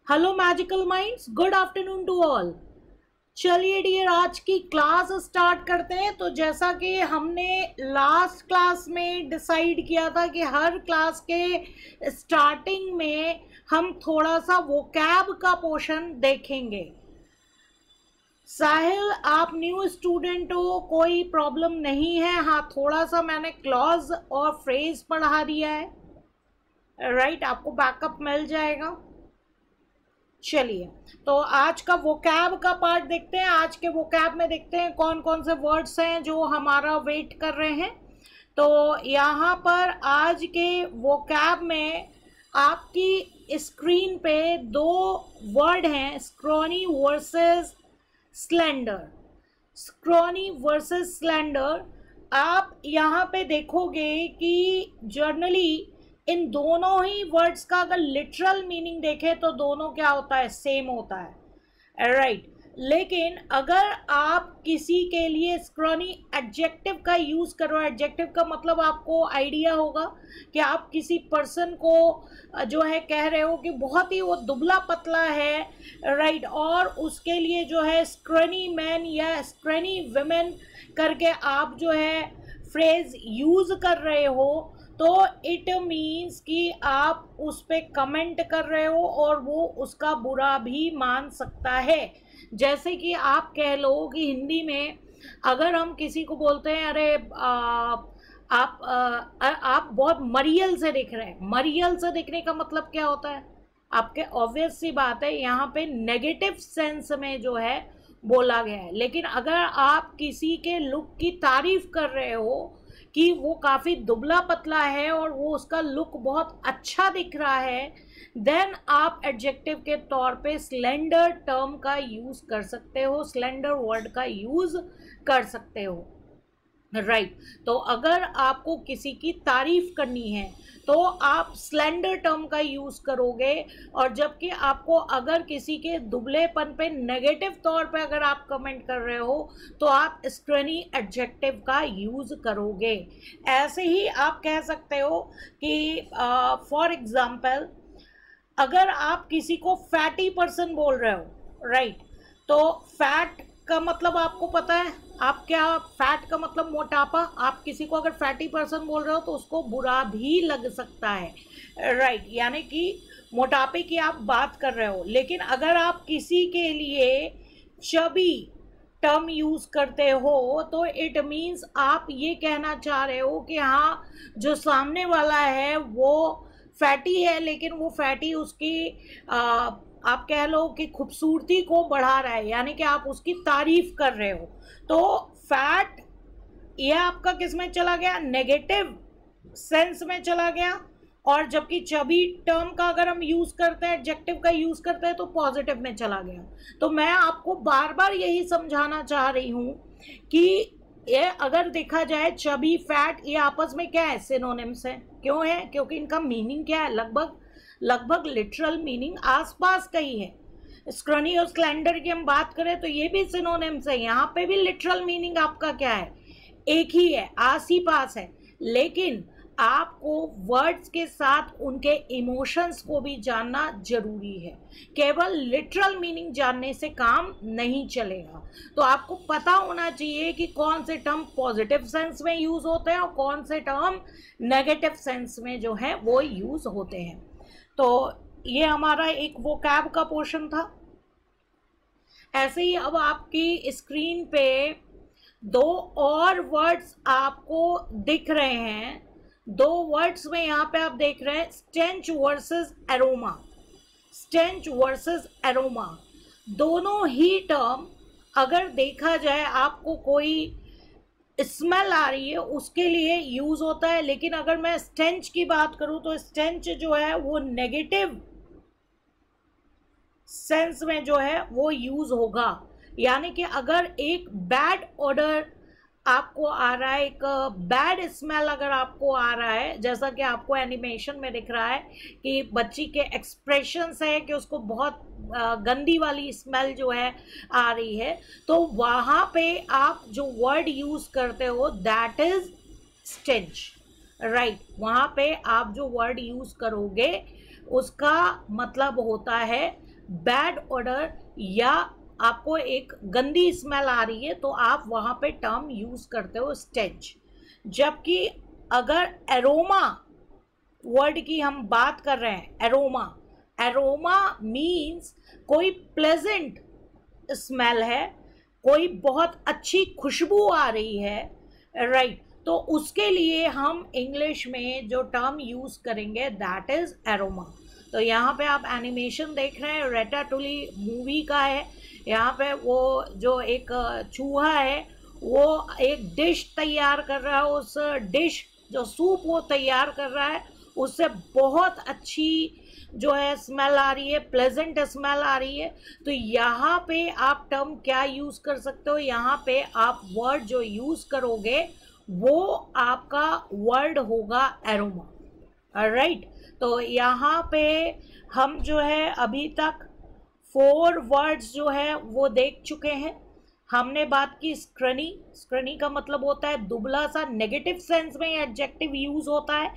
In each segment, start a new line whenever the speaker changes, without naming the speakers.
Hello magical minds, good afternoon to all. चलिए dear, आज की क्लास स्टार्ट करते हैं। तो जैसा कि हमने लास्ट क्लास में डिसाइड किया था कि हर क्लास के स्टार्टिंग में हम थोड़ा सा वोकैब का पोर्शन देखेंगे। साहिल, आप न्यू स्टूडेंट हो, कोई प्रॉब्लम नहीं है। हाँ, थोड़ा सा मैंने क्लॉज और फ्रेज पढ़ा दिया है, राइट? आपको बैकअप मिल जाएगा। चलिए, तो आज का वोकैब का पार्ट देखते हैं। आज के वोकैब में देखते हैं कौन कौन से वर्ड्स हैं जो हमारा वेट कर रहे हैं। तो यहाँ पर आज के वोकैब में आपकी स्क्रीन पे दो वर्ड हैं, scrawny versus slender. Scrawny versus slender. आप यहाँ पे देखोगे कि जर्नली इन दोनों ही वर्ड्स का अगर लिटरल मीनिंग देखें तो दोनों क्या होता है, सेम होता है, राइट? लेकिन अगर आप किसी के लिए स्क्रॉनी एडजेक्टिव का यूज करो, एडजेक्टिव का मतलब आपको आइडिया होगा कि आप किसी पर्सन को जो है कह रहे हो कि बहुत ही वो दुबला पतला है, राइट? और उसके लिए जो है स्क्रॉनी मैन या स्क्रॉनी वुमेन करके आप जो है फ्रेज यूज कर रहे हो, तो इट मीन्स कि आप उस पर कमेंट कर रहे हो और वो उसका बुरा भी मान सकता है। जैसे कि आप कह लो कि हिंदी में अगर हम किसी को बोलते हैं, अरे आप बहुत मरियल से दिख रहे हैं। मरियल से दिखने का मतलब क्या होता है? आपके ऑब्वियस सी बात है, यहाँ पे नेगेटिव सेंस में जो है बोला गया है। लेकिन अगर आप किसी के लुक की तारीफ कर रहे हो कि वो काफ़ी दुबला पतला है और वो उसका लुक बहुत अच्छा दिख रहा है, देन आप एडजेक्टिव के तौर पे स्लेंडर टर्म का यूज़ कर सकते हो, स्लेंडर वर्ड का यूज़ कर सकते हो, राइट? तो अगर आपको किसी की तारीफ करनी है तो आप स्लेंडर टर्म का यूज़ करोगे, और जबकि आपको अगर किसी के दुबलेपन पे नेगेटिव तौर पे अगर आप कमेंट कर रहे हो तो आप स्क्रॉनी एडजेक्टिव का यूज़ करोगे। ऐसे ही आप कह सकते हो कि फॉर एग्जांपल अगर आप किसी को फैटी पर्सन बोल रहे हो, राइट? तो फैट का मतलब आपको पता है, आप क्या, फैट का मतलब मोटापा। आप किसी को अगर फैटी पर्सन बोल रहे हो तो उसको बुरा भी लग सकता है, राइट? यानी कि मोटापे की आप बात कर रहे हो। लेकिन अगर आप किसी के लिए चबी टर्म यूज़ करते हो तो इट मीन्स आप ये कहना चाह रहे हो कि हाँ, जो सामने वाला है वो फैटी है, लेकिन वो फैटी उसकी आप कह लो कि खूबसूरती को बढ़ा रहा है, यानी कि आप उसकी तारीफ कर रहे हो। तो फैट ये आपका किस में चला गया? नेगेटिव सेंस में चला गया। और जबकि चबी टर्म का अगर हम यूज करते हैं, एडजेक्टिव का यूज करते हैं, तो पॉजिटिव में चला गया। तो मैं आपको बार बार यही समझाना चाह रही हूं कि ये अगर देखा जाए, चबी, फैट, ये आपस में क्या है? सिनोनिम्स है। क्यों है? क्योंकि इनका मीनिंग क्या है? लगभग लिटरल मीनिंग आसपास का ही है। स्क्रॉनी और स्लेंडर की हम बात करें तो ये भी सिनोनिम्स है। यहाँ पे भी लिटरल मीनिंग आपका क्या है? एक ही है, आस ही पास है। लेकिन आपको वर्ड्स के साथ उनके इमोशंस को भी जानना जरूरी है। केवल लिटरल मीनिंग जानने से काम नहीं चलेगा। तो आपको पता होना चाहिए कि कौन से टर्म पॉजिटिव सेंस में यूज होते हैं और कौन से टर्म नेगेटिव सेंस में जो है वो यूज होते हैं। तो ये हमारा एक वोकैब का पोर्शन था। ऐसे ही अब आपकी स्क्रीन पे दो और वर्ड्स आपको दिख रहे हैं। दो वर्ड्स में यहाँ पे आप देख रहे हैं stench versus aroma. Stench versus aroma, दोनों ही टर्म अगर देखा जाए आपको कोई स्मेल आ रही है उसके लिए यूज होता है। लेकिन अगर मैं स्टेंच की बात करूं तो स्टेंच जो है वो नेगेटिव सेंस में जो है वो यूज होगा। यानी कि अगर एक बैड ऑर्डर आपको आ रहा है, एक बैड स्मेल अगर आपको आ रहा है, जैसा कि आपको एनिमेशन में दिख रहा है कि बच्ची के एक्सप्रेशंस है कि उसको बहुत गंदी वाली स्मेल जो है आ रही है, तो वहाँ पे आप जो वर्ड यूज़ करते हो दैट इज स्टेंच, राइट? वहाँ पे आप जो वर्ड यूज़ करोगे उसका मतलब होता है बैड ऑर्डर या आपको एक गंदी स्मेल आ रही है तो आप वहाँ पे टर्म यूज़ करते हो स्टेंच। जबकि अगर एरोमा वर्ड की हम बात कर रहे हैं, एरोमा, एरोमा मीन्स कोई प्लेजेंट स्मेल है, कोई बहुत अच्छी खुशबू आ रही है, राइट। तो उसके लिए हम इंग्लिश में जो टर्म यूज़ करेंगे दैट इज़ एरोमा। तो यहाँ पे आप एनिमेशन देख रहे हैं, रैटाटूली मूवी का है। यहाँ पे वो जो एक चूहा है वो एक डिश तैयार कर रहा है, उस डिश जो सूप वो तैयार कर रहा है उससे बहुत अच्छी जो है स्मेल आ रही है, प्लेजेंट स्मेल आ रही है। तो यहाँ पे आप टर्म क्या यूज़ कर सकते हो, यहाँ पे आप वर्ड जो यूज़ करोगे वो आपका वर्ड होगा एरोमा, राइट। तो यहाँ पे हम जो है अभी तक 4 वर्ड्स जो है वो देख चुके हैं। हमने बात की स्क्रनी। स्क्रनी का मतलब होता है दुबला सा, नेगेटिव सेंस में एडजेक्टिव यूज होता है,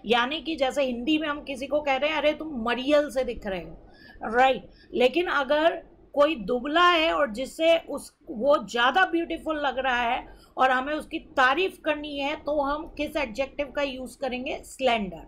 यानी कि जैसे हिंदी में हम किसी को कह रहे हैं अरे तुम मरियल से दिख रहे हो, राइट। लेकिन अगर कोई दुबला है और जिससे वो ज़्यादा ब्यूटीफुल लग रहा है और हमें उसकी तारीफ करनी है तो हम किस एडजेक्टिव का यूज़ करेंगे, स्लेंडर,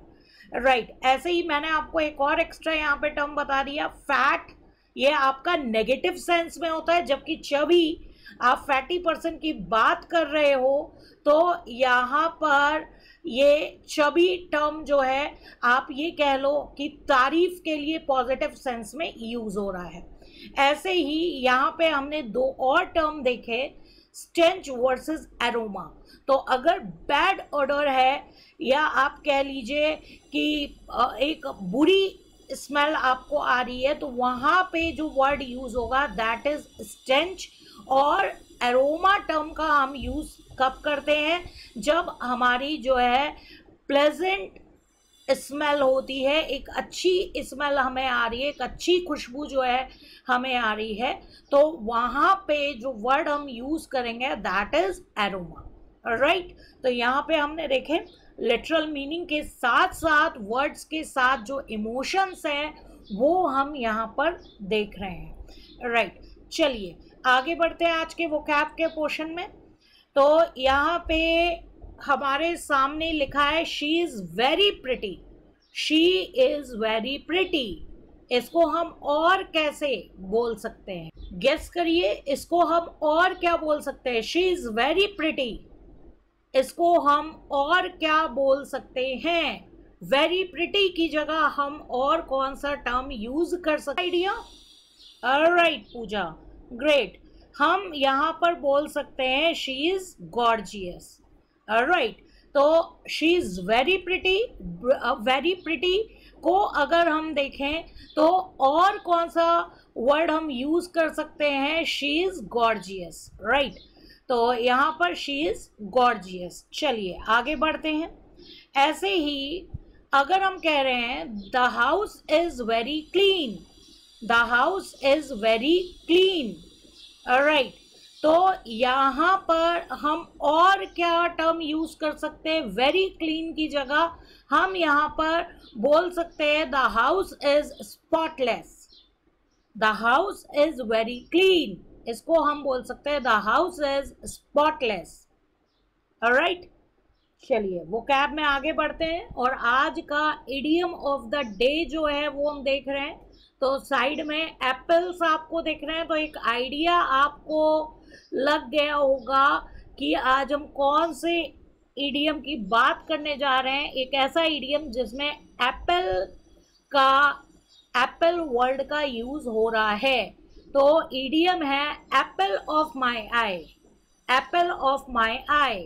राइट। ऐसे ही मैंने आपको एक और एक्स्ट्रा यहाँ पे टर्म बता दिया, फैट। ये आपका नेगेटिव सेंस में होता है, जबकि चबी आप फैटी पर्सन की बात कर रहे हो तो यहाँ पर ये चबी टर्म जो है आप ये कह लो कि तारीफ के लिए पॉजिटिव सेंस में यूज हो रहा है। ऐसे ही यहाँ पे हमने 2 और टर्म देखे, स्टेंच वर्सेस एरोमा। तो अगर बैड ऑर्डर है या आप कह लीजिए कि एक बुरी स्मेल आपको आ रही है तो वहाँ पे जो वर्ड यूज होगा दैट इज स्टेंच। और एरोमा टर्म का हम यूज कब करते हैं, जब हमारी जो है प्लेजेंट स्मेल होती है, एक अच्छी स्मेल हमें आ रही है, एक अच्छी खुशबू जो है हमें आ रही है, तो वहाँ पे जो वर्ड हम यूज करेंगे दैट इज एरोमा, राइट। तो यहाँ पे हमने देखे लिटरल मीनिंग के साथ साथ वर्ड्स के साथ जो इमोशंस हैं वो हम यहाँ पर देख रहे हैं, राइट। चलिए आगे बढ़ते हैं आज के वोकैब के पोर्शन में। तो यहाँ पे हमारे सामने लिखा है she is very pretty, she is very pretty. इसको हम और कैसे बोल सकते हैं, गेस करिए, इसको हम और क्या बोल सकते हैं, शी इज़ वेरी प्रिटी, इसको हम और क्या बोल सकते हैं, वेरी प्रिटी की जगह हम और कौन सा टर्म यूज कर सकते हैं, आइडिया, ऑलराइट पूजा, ग्रेट। हम यहाँ पर बोल सकते हैं शी इज गॉर्जियस, ऑलराइट। तो she is very pretty, very pretty को अगर हम देखें तो और कौन सा वर्ड हम यूज कर सकते हैं, शी इज गॉर्जियस, राइट। तो यहाँ पर शी इज गॉर्जियस। चलिए आगे बढ़ते हैं। ऐसे ही अगर हम कह रहे हैं the house is very clean, the house is very clean, right. तो यहाँ पर हम और क्या टर्म यूज कर सकते हैं, वेरी क्लीन की जगह हम यहाँ पर बोल सकते हैं the house is spotless, the house is very clean, इसको हम बोल सकते हैं the house is spotless, alright. चलिए वोकैब में आगे बढ़ते हैं और आज का इडियम ऑफ द डे जो है वो हम देख रहे हैं। तो साइड में एप्पल्स आपको दिख रहे हैं, तो एक आइडिया आपको लग गया होगा कि आज हम कौन से इडियम की बात करने जा रहे हैं। एक ऐसा इडियम जिसमें एप्पल का, एप्पल वर्ड का यूज हो रहा है। तो इडियम है Apple of my I, Apple of my eye,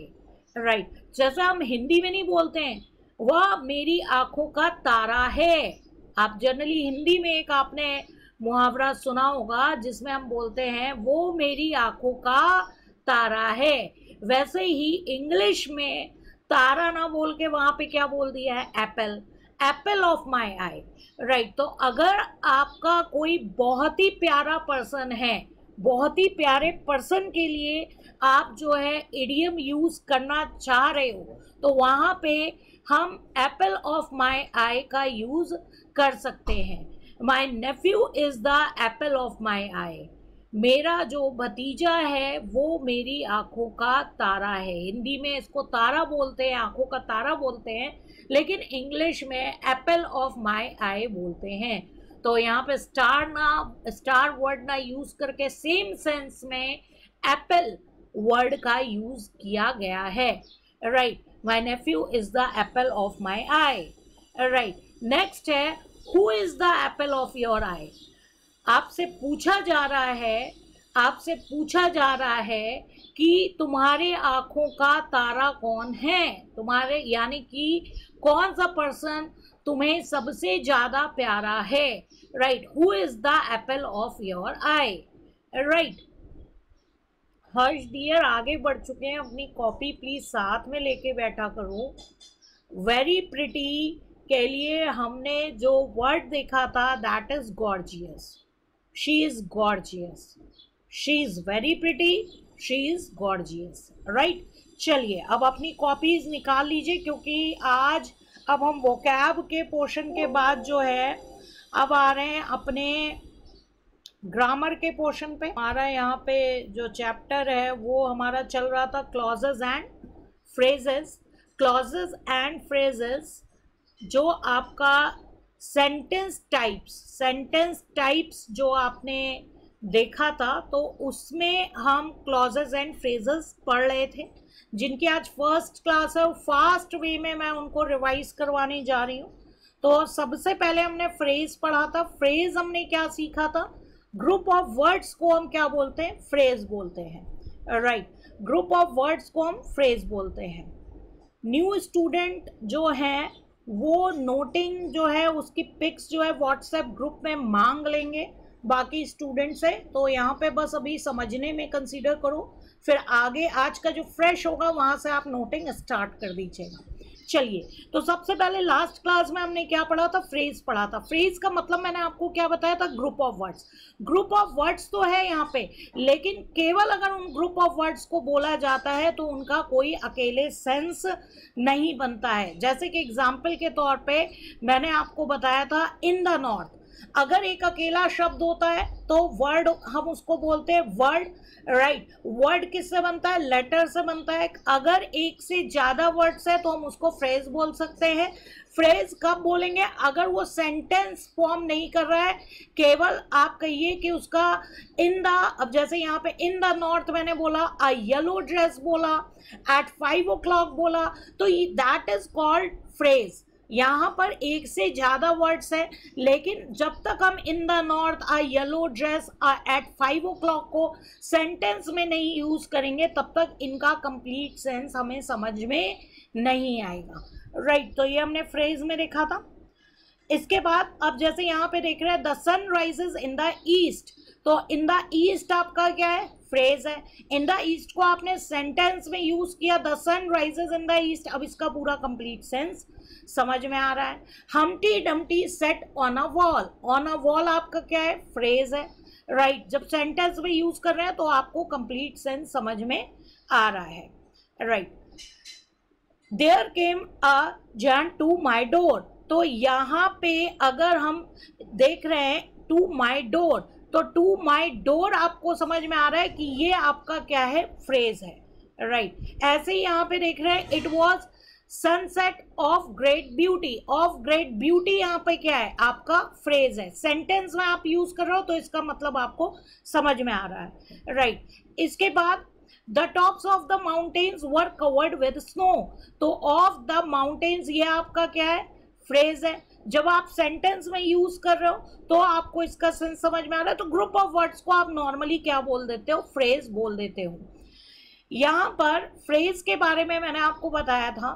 right. जैसा हम हिंदी में नहीं बोलते हैं वह मेरी आंखों का तारा है, आप जनरली हिंदी में एक आपने मुहावरा सुना होगा जिसमें हम बोलते हैं वो मेरी आंखों का तारा है, वैसे ही इंग्लिश में तारा ना बोल के वहाँ पे क्या बोल दिया है, Apple, Apple of my eye, right. तो अगर आपका कोई बहुत ही प्यारा पर्सन है, बहुत ही प्यारे पर्सन के लिए आप जो है इडियम यूज करना चाह रहे हो तो वहाँ पे हम एप्पल ऑफ माई आई का यूज कर सकते हैं। My nephew is the apple of my eye, मेरा जो भतीजा है वो मेरी आंखों का तारा है। हिंदी में इसको तारा बोलते हैं, आंखों का तारा बोलते हैं, लेकिन इंग्लिश में एप्पल ऑफ माई आई बोलते हैं। तो यहाँ पे स्टार वर्ड ना यूज करके सेम सेंस में एप्पल वर्ड का यूज किया गया है। Right, my nephew is the apple of my eye. Right, next है who is the apple of your eye. आपसे पूछा जा रहा है कि तुम्हारे आंखों का तारा कौन है, तुम्हारे यानी कि कौन सा पर्सन तुम्हें सबसे ज्यादा प्यारा है। Right, who is the apple of your eye. Right, Harsh dear आगे बढ़ चुके हैं, अपनी कॉपी प्लीज साथ में लेके बैठा करो। वेरी प्रिटी के लिए हमने जो वर्ड देखा था that is gorgeous. She is gorgeous, she is very pretty, she is gorgeous. Right, चलिए अब अपनी कॉपीज निकाल लीजिए, क्योंकि आज अब हम वोकैब के पोर्शन के बाद जो है अब आ रहे हैं अपने ग्रामर के पोर्शन पे। हमारा यहाँ पे जो चैप्टर है वो हमारा चल रहा था clauses and phrases. Clauses and phrases जो आपका सेंटेंस टाइप्स जो आपने देखा था, तो उसमें हम क्लॉजेस एंड फ्रेजेस पढ़ रहे थे, जिनकी आज फर्स्ट क्लास है। फास्ट वे में मैं उनको रिवाइज करवाने जा रही हूँ। तो सबसे पहले हमने फ्रेज पढ़ा था। फ्रेज हमने क्या सीखा था, ग्रुप ऑफ वर्ड्स को हम क्या बोलते हैं, फ्रेज बोलते हैं। राइट, ग्रुप ऑफ वर्ड्स को हम फ्रेज बोलते हैं। न्यू स्टूडेंट जो है वो नोटिंग जो है उसकी पिक्स जो है व्हाट्सएप ग्रुप में मांग लेंगे बाकी स्टूडेंट से। तो यहाँ पे बस अभी समझने में कंसीडर करो, फिर आगे आज का जो फ्रेश होगा वहाँ से आप नोटिंग स्टार्ट कर दीजिएगा। चलिए, तो सबसे पहले लास्ट क्लास में हमने क्या पढ़ा था, फ्रेज पढ़ा था। फ्रेज का मतलब मैंने आपको क्या बताया था, group of words. Group of words तो है यहाँ पे, लेकिन केवल अगर उन ग्रुप ऑफ वर्ड्स को बोला जाता है तो उनका कोई अकेले सेंस नहीं बनता है। जैसे कि एग्जाम्पल के तौर पे मैंने आपको बताया था इन द नॉर्थ, अगर एक अकेला शब्द होता है तो वर्ड हम उसको बोलते हैं वर्ड। राइट, वर्ड किससे बनता है, लेटर से बनता है। अगर एक से ज्यादा वर्ड्स है तो हम उसको फ्रेज बोल सकते हैं। फ्रेज कब बोलेंगे, अगर वो सेंटेंस फॉर्म नहीं कर रहा है, केवल आप कहिए कि उसका इन द, अब जैसे यहाँ पे इन द नॉर्थ मैंने बोला, अ येलो ड्रेस बोला, एट 5 o'clock बोला, तो दैट इज कॉल्ड फ्रेज। यहाँ पर एक से ज्यादा वर्ड्स हैं, लेकिन जब तक हम in the north, a yellow dress, at 5 o'clock को सेंटेंस में नहीं यूज करेंगे तब तक इनका कंप्लीट सेंस हमें समझ में नहीं आएगा। राइट, तो ये हमने फ्रेज में देखा था। इसके बाद अब जैसे यहाँ पे देख रहे हैं the sun rises in the east, तो इन द ईस्ट आपका क्या है, फ्रेज है। इन द ईस्ट को आपने सेंटेंस में यूज किया, the sun rises in the east, अब इसका पूरा कंप्लीट सेंस समझ में आ रहा है। Humpty Dumpty set on a wall, on a wall आपका क्या है, फ्रेज है। राइट, जब सेंटेंस में यूज कर रहे हैं तो आपको कंप्लीट सेंस समझ में आ रहा है। Right, there came a Jain to my door, तो यहाँ पे अगर हम देख रहे हैं टू माई डोर, तो टू माई डोर आपको समझ में आ रहा है कि ये आपका क्या है, फ्रेज है। राइट, ऐसे ही यहाँ पे देख रहे हैं it was sunset of great beauty, of great beauty यहाँ पे क्या है, आपका फ्रेज है। सेंटेंस में आप यूज कर रहे हो तो इसका मतलब आपको समझ में आ रहा है। राइट, इसके बाद the tops of the mountains were covered with snow, तो ऑफ द माउंटेन्स ये आपका क्या है, फ्रेज है। जब आप सेंटेंस में यूज कर रहे हो तो आपको इसका सेंस समझ में आ रहा है, तो ग्रुप ऑफ वर्ड्स को आप नॉर्मली क्या बोल देते हो, फ्रेज बोल देते हो। यहाँ पर फ्रेज के बारे में मैंने आपको बताया था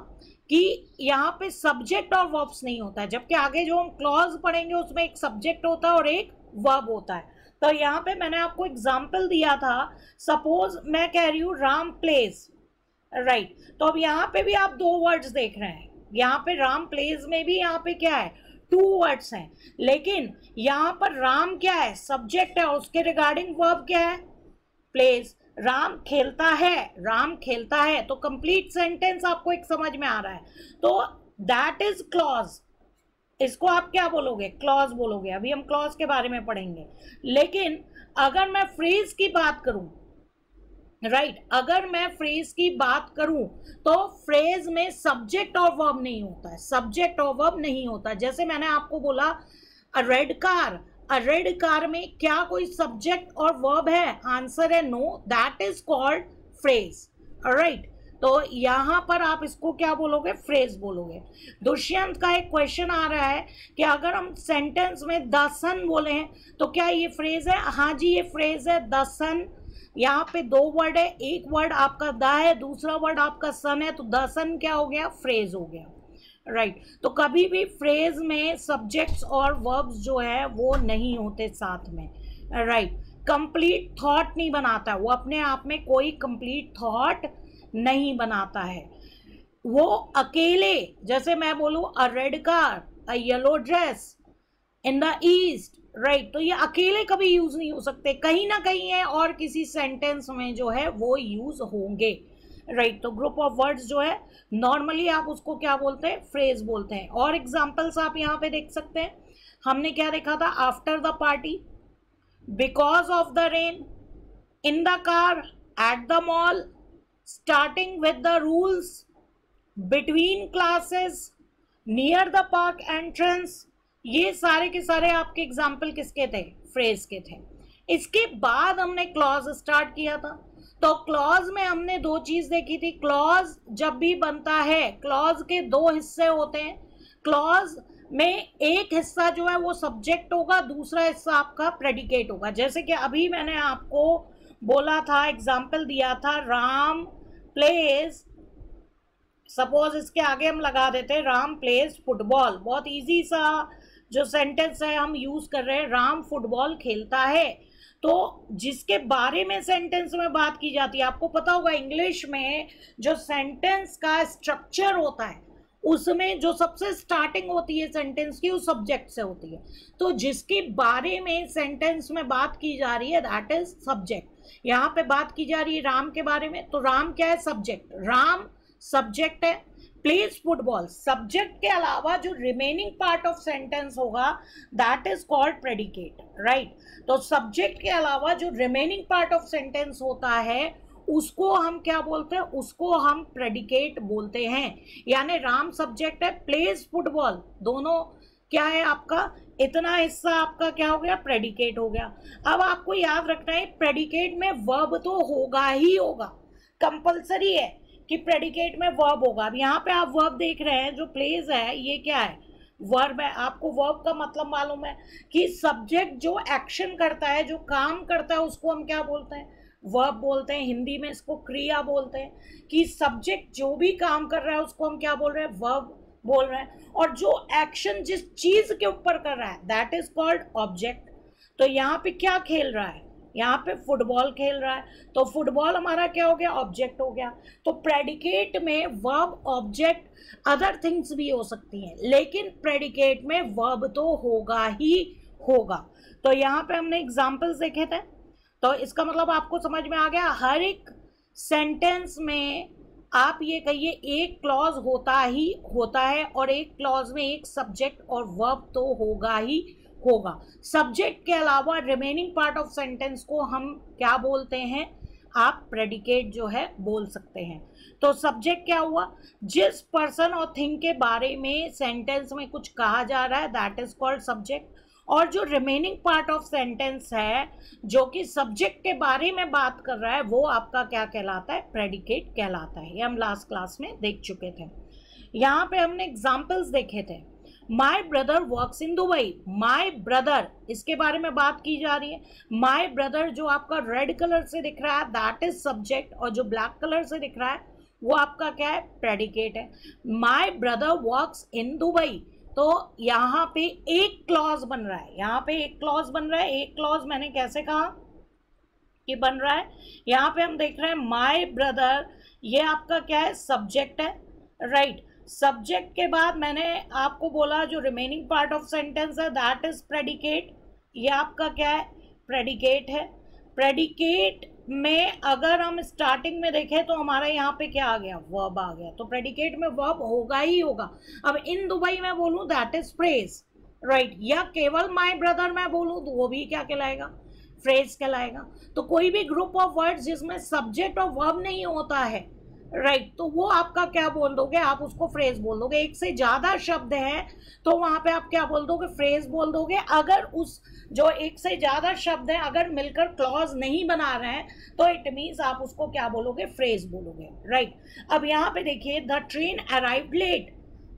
कि यहाँ पे सब्जेक्ट और वर्ब्स नहीं होता है, जबकि आगे जो हम क्लॉज पढ़ेंगे उसमें एक सब्जेक्ट होता है और एक वर्ब होता है। तो यहाँ पे मैंने आपको एग्जाम्पल दिया था, सपोज मैं कह रही हूँ राम प्लेस। राइट, तो अब यहाँ पे भी आप दो वर्ड्स देख रहे हैं, यहाँ पे राम प्लेस में भी यहाँ पे क्या है, 2 वर्ड्स हैं, लेकिन यहाँ पर राम क्या है, सब्जेक्ट है, और उसके रिगार्डिंग वर्ब क्या है, प्लेस। राम खेलता है, राम खेलता है, तो कंप्लीट सेंटेंस आपको एक समझ में आ रहा है। तो दैट इज क्लॉज, इसको आप क्या बोलोगे, क्लॉज बोलोगे। अभी हम क्लॉज के बारे में पढ़ेंगे। लेकिन अगर मैं फ्रेज की बात करूं, राइट, अगर मैं फ्रेज की बात करूं तो फ्रेज में सब्जेक्ट और वर्ब नहीं होता है, सब्जेक्ट और वर्ब नहीं होता। जैसे मैंने आपको बोला a red car, a red car में क्या कोई सब्जेक्ट और वर्ब है? आंसर है no, that is called phrase. Right, तो यहां पर आप इसको क्या बोलोगे, फ्रेज बोलोगे। दुष्यंत का एक क्वेश्चन आ रहा है कि अगर हम सेंटेंस में द सन बोले हैं तो क्या ये फ्रेज है? हाँ जी, ये फ्रेज है, द सन। यहाँ पे दो वर्ड है, एक वर्ड आपका द है, दूसरा वर्ड आपका सन है, तो द सन क्या हो गया, फ्रेज हो गया। राइट, तो कभी भी फ्रेज में सब्जेक्ट्स और वर्ब्स जो है वो नहीं होते साथ में। राइट, कंप्लीट थॉट नहीं बनाता, वो अपने आप में कोई कंप्लीट थॉट नहीं बनाता है। वो अकेले, जैसे मैं बोलूं a red car, a yellow dress in the east, right, तो ये अकेले कभी यूज नहीं हो सकते, कहीं ना कहीं है और किसी सेंटेंस में जो है वो यूज होंगे। राइट, तो ग्रुप ऑफ वर्ड्स जो है नॉर्मली आप उसको क्या बोलते हैं, फ्रेज बोलते हैं। और एग्जांपल्स आप यहाँ पे देख सकते हैं। हमने क्या देखा था, after the party, because of the rain, in the car, at the mall, starting with the rules, between classes, near the park entrance. ये सारे के सारे आपके एग्जाम्पल किसके थे, फ्रेज के थे। इसके बाद हमने क्लॉज स्टार्ट किया था। तो क्लॉज में हमने दो चीज देखी थी। क्लॉज जब भी बनता है, क्लॉज के दो हिस्से होते हैं। क्लॉज में एक हिस्सा जो है वो सब्जेक्ट होगा, दूसरा हिस्सा आपका प्रेडिकेट होगा। जैसे कि अभी मैंने आपको बोला था, एग्जाम्पल दिया था, राम प्लेज, सपोज इसके आगे हम लगा देते हैं राम प्लेज फुटबॉल। बहुत इजी सा जो सेंटेंस है हम यूज कर रहे हैं, राम फुटबॉल खेलता है। तो जिसके बारे में सेंटेंस में बात की जाती है, आपको पता होगा इंग्लिश में जो सेंटेंस का स्ट्रक्चर होता है उसमें जो सबसे स्टार्टिंग होती है सेंटेंस की, उस सब्जेक्ट से होती है। तो जिसके बारे में सेंटेंस में बात की जा रही है दैट इज सब्जेक्ट। यहाँ पे बात की जा रही है राम के बारे में, तो राम क्या है, सब्जेक्ट। राम सब्जेक्ट है, प्लेज फुटबॉल सब्जेक्ट के अलावा जो रिमेनिंग पार्ट ऑफ सेंटेंस होगा that is called predicate. Right, तो सब्जेक्ट के अलावा जो रिमेनिंग पार्ट ऑफ सेंटेंस होता है उसको हम क्या बोलते हैं, उसको हम प्रेडिकेट बोलते हैं। यानी राम सब्जेक्ट है, प्लेज फुटबॉल दोनों क्या है आपका, इतना हिस्सा आपका क्या हो गया, प्रेडिकेट हो गया। अब आपको याद रखना है प्रेडिकेट में वर्ब तो होगा ही होगा, कंपल्सरी है कि प्रेडिकेट में वर्ब होगा। अब यहाँ पे आप वर्ब देख रहे हैं, जो प्लेज है ये क्या है, वर्ब है। आपको वर्ब का मतलब मालूम है कि सब्जेक्ट जो एक्शन करता है, जो काम करता है, उसको हम क्या बोलते हैं, वर्ब बोलते हैं। हिंदी में इसको क्रिया बोलते हैं कि सब्जेक्ट जो भी काम कर रहा है उसको हम क्या बोल रहे हैं, वर्ब बोल रहे हैं। और जो एक्शन जिस चीज के ऊपर कर रहा है दैट इज कॉल्ड ऑब्जेक्ट। तो यहाँ पे क्या खेल रहा है, यहाँ पे फुटबॉल खेल रहा है, तो फुटबॉल हमारा क्या हो गया, ऑब्जेक्ट हो गया। तो प्रेडिकेट में वर्ब, ऑब्जेक्ट, अदर थिंग्स भी हो सकती हैं, लेकिन प्रेडिकेट में वर्ब तो होगा ही होगा। तो यहाँ पे हमने एग्जाम्पल्स देखे थे, तो इसका मतलब आपको समझ में आ गया। हर एक सेंटेंस में आप ये कहिए एक क्लॉज होता ही होता है, और एक क्लॉज में एक सब्जेक्ट और वर्ब तो होगा ही होगा। सब्जेक्ट के अलावा रिमेनिंग पार्ट ऑफ सेंटेंस को हम क्या बोलते हैं, आप प्रेडिकेट जो है बोल सकते हैं। तो सब्जेक्ट क्या हुआ, जिस पर्सन और थिंग के बारे में सेंटेंस में कुछ कहा जा रहा है दैट इज कॉल्ड सब्जेक्ट। और जो रिमेनिंग पार्ट ऑफ सेंटेंस है जो कि सब्जेक्ट के बारे में बात कर रहा है वो आपका क्या कहलाता है, प्रेडिकेट कहलाता है। ये हम लास्ट क्लास में देख चुके थे। यहाँ पे हमने एग्जाम्पल्स देखे थे। My brother works in Dubai, my brother इसके बारे में बात की जा रही है। माई ब्रदर जो आपका रेड कलर से दिख रहा है दैट इज सब्जेक्ट, और जो ब्लैक कलर से दिख रहा है वो आपका क्या है, प्रेडिकेट है। My brother works in Dubai, तो यहाँ पे एक क्लॉज बन रहा है, यहाँ पे एक क्लॉज बन रहा है। एक क्लॉज मैंने कैसे कहा कि बन रहा है, यहाँ पे हम देख रहे हैं माई ब्रदर, ये आपका क्या है, सब्जेक्ट है। राइट, सब्जेक्ट के बाद मैंने आपको बोला जो रिमेनिंग पार्ट ऑफ सेंटेंस है दैट इज प्रेडिकेट, ये आपका क्या है, प्रेडिकेट है। प्रेडिकेट में अगर हम स्टार्टिंग में देखें तो हमारा यहाँ पे क्या आ गया, वर्ब आ गया, तो प्रेडिकेट में वर्ब होगा ही होगा। अब इन दुबई में बोलूँ दैट इज फ्रेज, राइट, या केवल माय ब्रदर मैं बोलूँ तो वो भी क्या कहलाएगा, फ्रेज कहलाएगा। तो कोई भी ग्रुप ऑफ वर्ड्स जिसमें सब्जेक्ट और वर्ब नहीं होता है, राइट, तो वो आपका क्या बोल दोगे, आप उसको फ्रेज बोल दोगे। एक से ज्यादा शब्द है तो वहां पे आप क्या बोल दोगे, फ्रेज बोल दोगे। अगर उस जो एक से ज्यादा शब्द है अगर मिलकर क्लॉज नहीं बना रहे हैं तो इट मीन्स आप उसको क्या बोलोगे, फ्रेज बोलोगे, राइट। अब यहाँ पे देखिए द ट्रेन अराइव्ड लेट,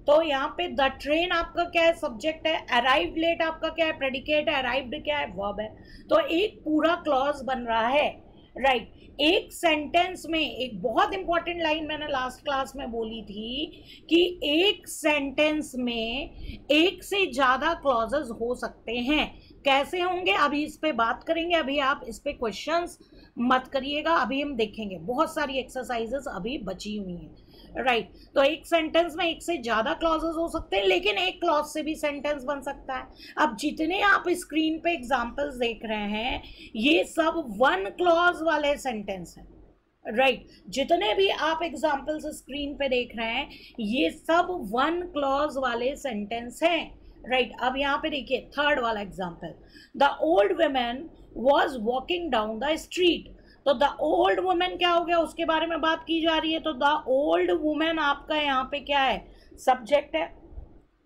तो यहाँ पे द ट्रेन आपका क्या है, सब्जेक्ट है, अराइव्ड लेट आपका क्या है, प्रेडिकेट है, अराइव्ड क्या है, वर्ब है। तो एक पूरा क्लॉज बन रहा है, राइट। एक सेंटेंस में एक बहुत इंपॉर्टेंट लाइन मैंने लास्ट क्लास में बोली थी कि एक सेंटेंस में एक से ज्यादा क्लॉजेस हो सकते हैं। कैसे होंगे अभी इस पे बात करेंगे, अभी आप इस पे क्वेश्चंस मत करिएगा, अभी हम देखेंगे। बहुत सारी एक्सरसाइजेस अभी बची हुई हैं, राइट। तो एक सेंटेंस में एक से ज्यादा क्लॉजेस हो सकते हैं, लेकिन एक क्लॉज से भी सेंटेंस बन सकता है। अब जितने आप स्क्रीन पे एग्जांपल्स देख रहे हैं ये सब वन क्लॉज वाले सेंटेंस हैं, राइट। जितने भी आप एग्जांपल्स स्क्रीन पे देख रहे हैं ये सब वन क्लॉज वाले सेंटेंस हैं, राइट। अब यहाँ पे देखिए थर्ड वाला example, the old woman was walking down the street. तो द ओल्ड वुमेन क्या हो गया, उसके बारे में बात की जा रही है। तो द ओल्ड वुमेन आपका यहाँ पे क्या है, सब्जेक्ट है,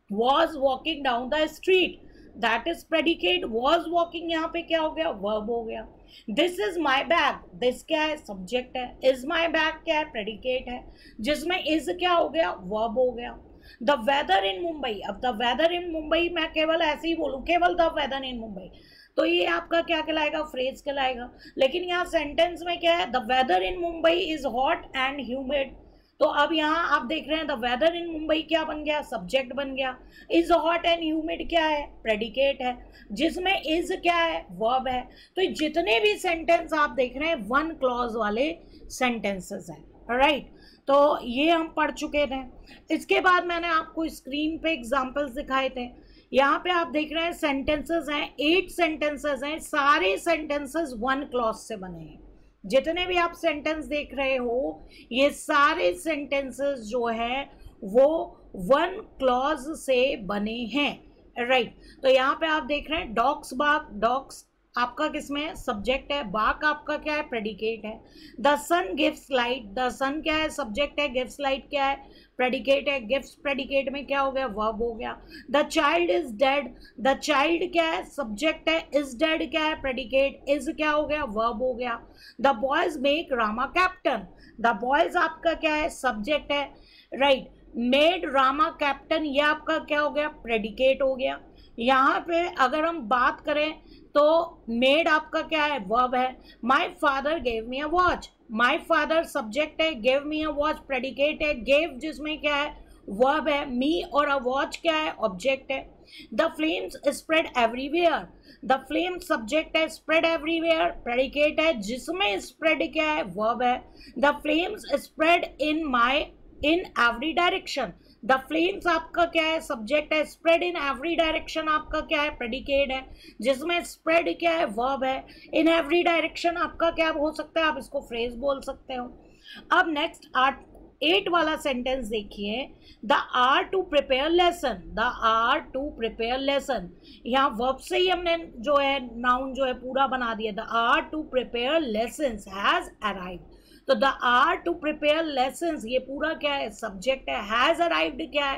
was walking down the street that is predicate, was walking यहाँ पे क्या हो गया, वर्ब हो गया। This is my bag, this क्या है, सब्जेक्ट है, इज माई बैग क्या है, प्रेडिकेट है, जिसमें इज क्या हो गया, वर्ब हो गया। द वेदर इन मुंबई, अब द वेदर इन मुंबई मैं केवल ऐसे ही बोलूँ, केवल द वेदर इन मुंबई, तो ये आपका क्या कहलाएगा, फ्रेज कहलाएगा। लेकिन यहाँ सेंटेंस में क्या है, the weather in Mumbai is hot and humid. तो अब यहाँ आप देख रहे हैं द वेदर इन मुंबई क्या बन गया, सब्जेक्ट बन गया। इज हॉट एंड ह्यूमिड क्या है, प्रेडिकेट है, जिसमें इज क्या है, वर्ब है। तो जितने भी सेंटेंस आप देख रहे हैं वन क्लॉज वाले सेंटेंसेस हैं, राइट। तो ये हम पढ़ चुके थे। इसके बाद मैंने आपको स्क्रीन पे एग्जाम्पल्स दिखाए थे। यहाँ पे आप देख रहे हैं सेंटेंसेस हैं, 8 सेंटेंसेस हैं, सारे सेंटेंसेस वन क्लॉज से बने हैं। जितने भी आप सेंटेंस देख रहे हो ये सारे सेंटेंसेस जो है वो वन क्लॉज से बने हैं, राइट। तो यहाँ पे आप देख रहे हैं डॉग्स बार्क, डॉग्स आपका किसमें है, सब्जेक्ट है, बार्क आपका क्या है, प्रेडिकेट है। The sun gives light, the sun क्या है, सब्जेक्ट है, गिव्स लाइट क्या है, प्रेडिकेट है, गिव्स प्रेडिकेट में क्या हो गया, वर्ब हो गया। The child is dead, the child क्या है, सब्जेक्ट है, इज डेड क्या है, प्रेडिकेट, इज क्या हो गया, वर्ब हो गया। The boys make Rama captain, the boys आपका क्या है, सब्जेक्ट है, राइट। मेड रामा कैप्टन ये आपका क्या हो गया, प्रेडिकेट हो गया। यहाँ पे अगर हम बात करें तो मेड आपका क्या है, वर्ब है। My father gave me a watch, my father subject है, gave me a watch predicate है, गेव जिसमें क्या है, वर्ब है। मी और अ वॉच क्या है, ऑब्जेक्ट है। The flames spread everywhere, the flame subject है, स्प्रेड एवरीवेयर प्रेडिकेट है, जिसमें स्प्रेड क्या है, वर्ब है। The flames spread in every direction, the flames आपका क्या है, सब्जेक्ट है, स्प्रेड इन एवरी डायरेक्शन आपका क्या है, प्रेडिकेट है, जिसमें स्प्रेड क्या है, वर्ब है। इन एवरी डायरेक्शन आपका क्या हो सकता है, आप इसको फ्रेज बोल सकते हो। अब नेक्स्ट 8 वाला सेंटेंस देखिए, they are to prepare lesson, they are to prepare lesson, यहाँ वर्ब से ही हमने जो है नाउन जो है पूरा बना दिया। The are to prepare lessons has arrived, तो the are to prepare lessons ये पूरा क्या है, सब्जेक्ट है, हैज अराइव्ड क्या है,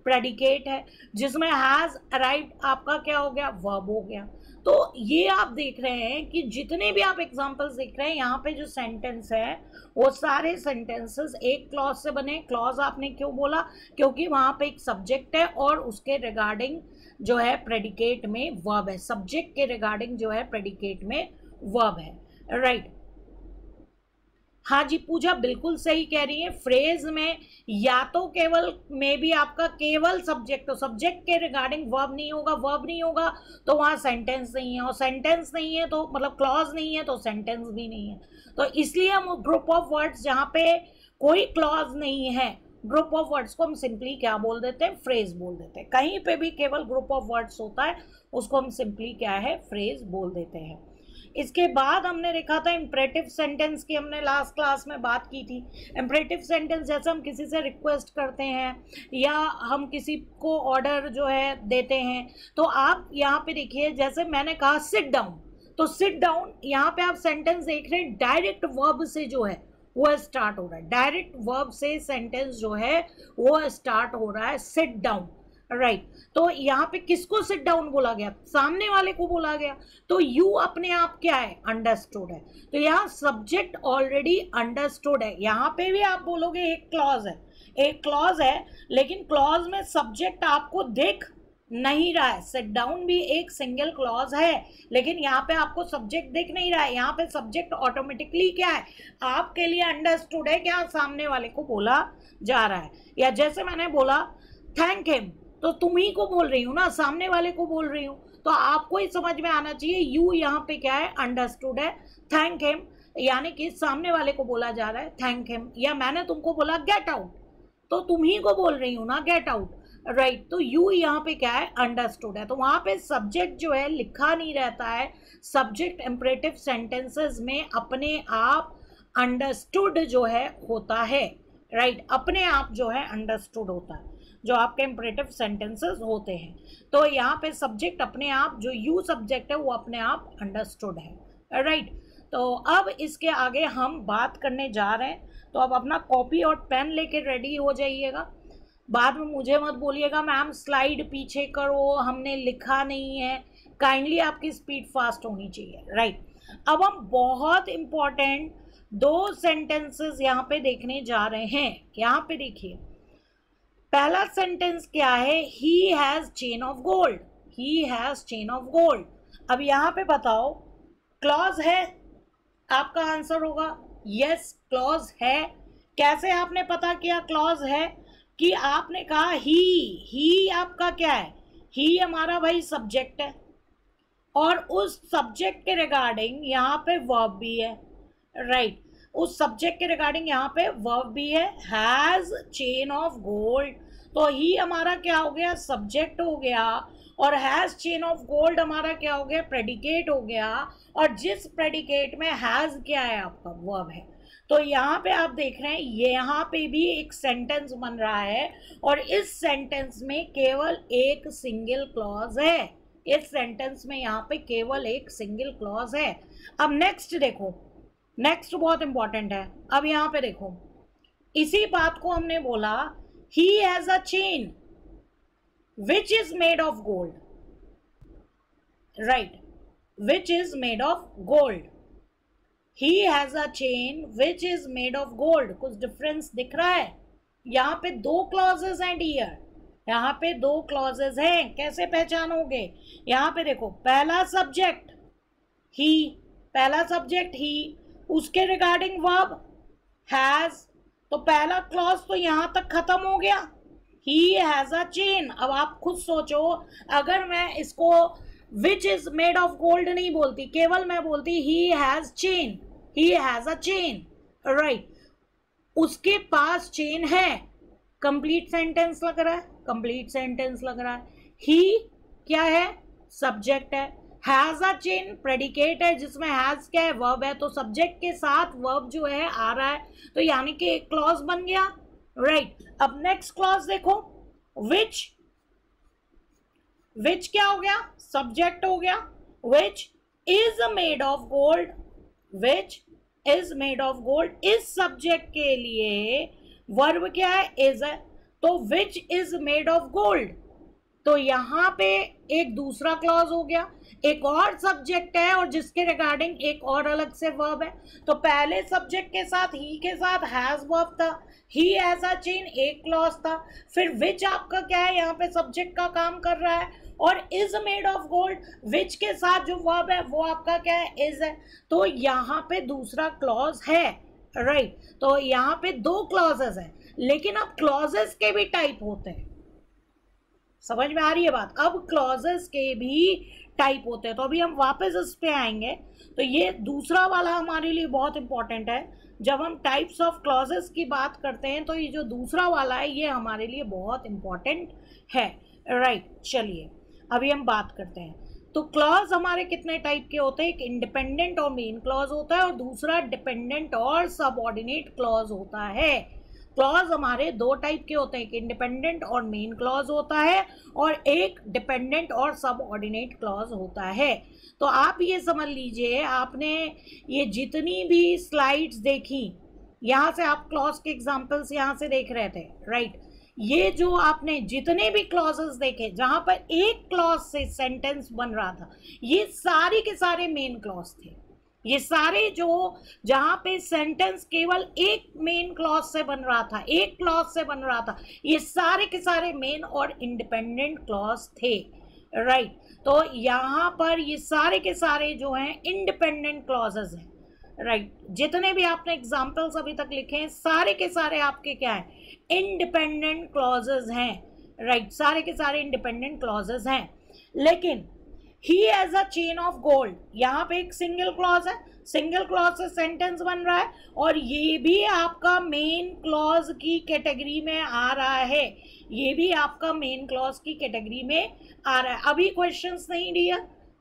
प्रेडिकेट है, जिसमें हैज अराइव्ड आपका क्या हो गया, वर्ब हो गया। तो ये आप देख रहे हैं कि जितने भी आप एग्जांपल्स देख रहे हैं यहाँ पे जो सेंटेंस है वो सारे सेंटेंसेस एक क्लॉज से बने। क्लॉज आपने क्यों बोला, क्योंकि वहाँ पे एक सब्जेक्ट है और उसके रिगार्डिंग जो है प्रेडिकेट में वर्ब है, सब्जेक्ट के रिगार्डिंग जो है प्रेडिकेट में वर्ब है, राइट। हाँ जी पूजा बिल्कुल सही कह रही है। फ्रेज में या तो केवल में भी आपका केवल सब्जेक्ट हो, सब्जेक्ट के रिगार्डिंग वर्ब नहीं होगा, वर्ब नहीं होगा तो वहाँ सेंटेंस नहीं है, और सेंटेंस नहीं है तो मतलब क्लॉज नहीं है तो सेंटेंस भी नहीं है। तो इसलिए हम ग्रुप ऑफ वर्ड्स जहाँ पे कोई क्लॉज नहीं है, ग्रुप ऑफ वर्ड्स को हम सिंपली क्या बोल देते हैं, फ्रेज बोल देते हैं। कहीं पे भी केवल ग्रुप ऑफ वर्ड्स होता है उसको हम सिंपली क्या है, फ्रेज बोल देते हैं। इसके बाद हमने देखा था इम्परेटिव सेंटेंस की, हमने लास्ट क्लास में बात की थी। इम्परेटिव सेंटेंस जैसे हम किसी से रिक्वेस्ट करते हैं या हम किसी को ऑर्डर जो है देते हैं, तो आप यहाँ पे देखिए, जैसे मैंने कहा सिट डाउन, तो सिट डाउन, यहाँ पे आप सेंटेंस देख रहे हैं डायरेक्ट वर्ब से जो है वो स्टार्ट हो रहा है, डायरेक्ट वर्ब से सेंटेंस जो है वो स्टार्ट हो रहा है, सिट डाउन, राइट। तो यहाँ पे किसको सिट डाउन बोला गया? सामने वाले को बोला गया। तो यू अपने आप क्या है? अंडरस्टूड है। तो यहाँ सब्जेक्ट ऑलरेडी अंडरस्टूड है। यहाँ पे भी आप बोलोगे एक क्लॉज है, एक क्लॉज है, लेकिन क्लॉज में सब्जेक्ट आपको दिख नहीं रहा है। सिट डाउन भी एक सिंगल क्लॉज है, लेकिन यहाँ पे आपको सब्जेक्ट दिख नहीं रहा है। यहाँ पे सब्जेक्ट ऑटोमेटिकली क्या है? आपके लिए अंडरस्टूड है, क्या सामने वाले को बोला जा रहा है। या जैसे मैंने बोला थैंक हिम, तो तुम ही को बोल रही हूँ ना, सामने वाले को बोल रही हूँ, तो आपको ही समझ में आना चाहिए यू यहाँ पे क्या है? अंडरस्टूड है। थैंक हिम यानी कि सामने वाले को बोला जा रहा है थैंक हिम। या मैंने तुमको बोला गेट आउट, तो तुम ही को बोल रही हूँ ना गेट आउट, राइट। तो यू यहाँ पे क्या है? अंडरस्टूड है। तो वहाँ पे सब्जेक्ट जो है लिखा नहीं रहता है। सब्जेक्ट इम्परेटिव सेंटेंसेस में अपने आप अंडरस्टूड जो है होता है, राइट, अपने आप जो है अंडरस्टूड होता है जो आपके इम्परेटिव सेंटेंसेस होते हैं। तो यहाँ पे सब्जेक्ट अपने आप, जो यू सब्जेक्ट है वो अपने आप अंडरस्टूड है, राइट। तो अब इसके आगे हम बात करने जा रहे हैं, तो अब अपना कॉपी और पेन लेके रेडी हो जाइएगा। बाद में मुझे मत बोलिएगा मैम स्लाइड पीछे करो, हमने लिखा नहीं है। काइंडली आपकी स्पीड फास्ट होनी चाहिए, राइट। अब हम बहुत इम्पॉर्टेंट 2 सेंटेंसेस यहाँ पे देखने जा रहे हैं। यहाँ पे देखिए, पहला सेंटेंस क्या है? He has chain of gold, he has chain of gold. अब यहाँ पे बताओ क्लॉज है? आपका आंसर होगा यस क्लॉज है। कैसे आपने पता किया क्लॉज है? कि आपने कहा ही आपका क्या है? ही हमारा भाई सब्जेक्ट है, और उस सब्जेक्ट के रिगार्डिंग यहाँ पे वर्ब भी है, राइट। उस सब्जेक्ट के रिगार्डिंग यहाँ पे वर्ब भी है, हैज चेन ऑफ गोल्ड। तो ही हमारा क्या हो गया? सब्जेक्ट हो गया, और हैज चेन ऑफ गोल्ड हमारा क्या हो गया? प्रेडिकेट हो गया। और जिस प्रेडिकेट में हैज क्या है? आपका वर्ब है। तो यहाँ पे आप देख रहे हैं यहाँ पे भी एक सेंटेंस बन रहा है, और इस सेंटेंस में केवल एक सिंगल क्लॉज है। इस सेंटेंस में यहाँ पे केवल एक सिंगल क्लॉज है। अब नेक्स्ट देखो, नेक्स्ट बहुत इंपॉर्टेंट है। अब यहाँ पे देखो, इसी बात को हमने बोला he has a chain which is made of gold, right, which is made of gold. he has a chain which is made of gold। कुछ डिफरेंस दिख रहा है? यहाँ पे 2 क्लॉजेस हैं डियर, यहाँ पे 2 क्लॉजेस हैं। कैसे पहचानोगे? यहाँ पे देखो, पहला सब्जेक्ट ही, पहला सब्जेक्ट ही, उसके रिगार्डिंग वर्ब हैज। तो पहला क्लॉज तो यहाँ तक खत्म हो गया, ही हैज अ चेन। अब आप खुद सोचो, अगर मैं इसको विच इज मेड ऑफ गोल्ड नहीं बोलती, केवल मैं बोलती he has chain, he has a chain, right, उसके पास चेन है, कंप्लीट सेंटेंस लग रहा है, कंप्लीट सेंटेंस लग रहा है। ही क्या है? सब्जेक्ट है। हैज अ चेन प्रेडिकेट है, जिसमें हैज क्या है? वर्ब है। तो सब्जेक्ट के साथ वर्ब जो है आ रहा है, तो यानी कि एक क्लॉज बन गया, राइट। अब नेक्स्ट क्लॉज देखो, विच, विच क्या हो गया? सब्जेक्ट हो गया। विच is made of gold, which is made of gold, इस सब्जेक्ट के लिए वर्ब क्या है? इज है। तो विच इज मेड ऑफ गोल्ड, तो यहाँ पे एक दूसरा क्लॉज हो गया, एक और सब्जेक्ट है और जिसके रिगार्डिंग एक और अलग से वर्ब है। तो पहले सब्जेक्ट के साथ ही के साथ हैज वर्ब था, ही हैज अ चेन एक क्लॉज था, फिर विच आपका क्या है? यहाँ पे सब्जेक्ट का काम कर रहा है, और इज मेड ऑफ गोल्ड, विच के साथ जो वर्ब है वो आपका क्या है? इज है। तो यहाँ पे दूसरा क्लॉज है, राइट। तो यहाँ पे 2 क्लॉजेस हैं, लेकिन अब क्लॉजेस के भी टाइप होते हैं। समझ में आ रही है बात? अब क्लॉजेस के भी टाइप होते हैं। तो अभी हम वापस इस पे आएंगे। तो ये दूसरा वाला हमारे लिए बहुत इंपॉर्टेंट है। जब हम टाइप्स ऑफ क्लॉजेस की बात करते हैं तो ये जो दूसरा वाला है ये हमारे लिए बहुत इंपॉर्टेंट है, राइट। चलिए अभी हम बात करते हैं। तो क्लॉज हमारे कितने टाइप के होते हैं, एक इंडिपेंडेंट और मेन क्लॉज होता है और दूसरा डिपेंडेंट और सबऑर्डिनेट क्लॉज होता है। क्लॉज हमारे दो टाइप के होते हैं, एक इंडिपेंडेंट और मेन क्लॉज होता है और एक डिपेंडेंट और सबऑर्डिनेट क्लॉज होता है। तो आप ये समझ लीजिए, आपने ये जितनी भी स्लाइड्स देखी, यहाँ से आप क्लॉज के एग्जांपल्स यहाँ से देख रहे थे, राइट। ये जो आपने जितने भी क्लॉजेस देखे जहां पर एक क्लॉज से सेंटेंस बन रहा था, ये सारे के सारे मेन क्लॉज थे। ये सारे जो जहां पे सेंटेंस केवल एक मेन क्लॉज से बन रहा था, एक क्लॉज से बन रहा था, ये सारे के सारे मेन और इंडिपेंडेंट क्लॉज थे, राइट। तो यहाँ पर ये सारे के सारे जो हैं इंडिपेंडेंट क्लॉजेस हैं, राइट। जितने भी आपने एग्जाम्पल्स अभी तक लिखे हैं सारे के सारे आपके क्या है, इंडिपेंडेंट क्लॉजेस हैं, राइट। सारे के सारे इंडिपेंडेंट क्लॉजेस हैं। लेकिन he as a chain of gold, यहाँ पे एक सिंगल क्लॉज है, सिंगल क्लॉज से सेंटेंस बन रहा है और ये भी आपका मेन क्लॉज की कैटेगरी में आ रहा है, ये भी आपका मेन क्लॉज की कैटेगरी में आ रहा है। अभी क्वेश्चंस नहीं दिया,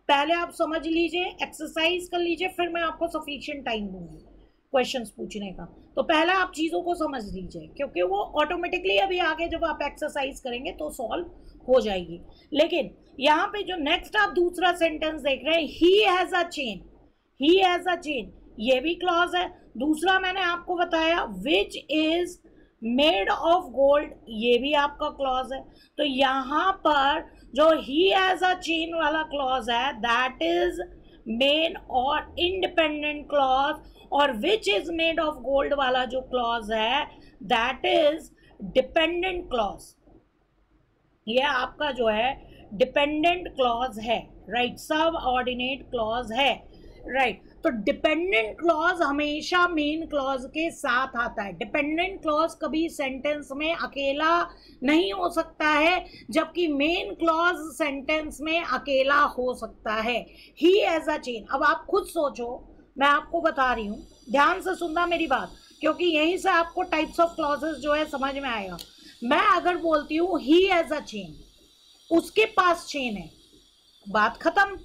पहले आप समझ लीजिए, एक्सरसाइज कर लीजिए, फिर मैं आपको सफिशिएंट टाइम दूंगी क्वेश्चंस पूछने का। तो पहले आप चीज़ों को समझ लीजिए, क्योंकि वो ऑटोमेटिकली अभी आगे जब आप एक्सरसाइज करेंगे तो सॉल्व हो जाएगी। लेकिन यहाँ पे जो नेक्स्ट आप दूसरा सेंटेंस देख रहे हैं, he has a chain, he has a chain, ये भी क्लॉज है। दूसरा मैंने आपको बताया विच इज मेड ऑफ गोल्ड, ये भी आपका क्लॉज है। तो यहाँ पर जो ही हैज़ अ चेन वाला क्लॉज है दैट इज मेन और इंडिपेंडेंट क्लॉज, और विच इज मेड ऑफ गोल्ड वाला जो क्लॉज है दैट इज डिपेंडेंट क्लॉज, ये आपका जो है डिपेंडेंट क्लॉज है, राइट। सब ऑर्डिनेट क्लॉज है, राइट। तो डिपेंडेंट क्लॉज हमेशा मेन क्लॉज के साथ आता है। डिपेंडेंट क्लॉज कभी सेंटेंस में अकेला नहीं हो सकता है, जबकि मेन क्लॉज सेंटेंस में अकेला हो सकता है। ही एज अ चेन, अब आप खुद सोचो, मैं आपको बता रही हूँ, ध्यान से सुनना मेरी बात, क्योंकि यहीं से आपको टाइप्स ऑफ क्लॉजेस जो है समझ में आएगा। मैं अगर बोलती हूँ ही एज अ चेन, उसके पास चेन है, बात खत्म।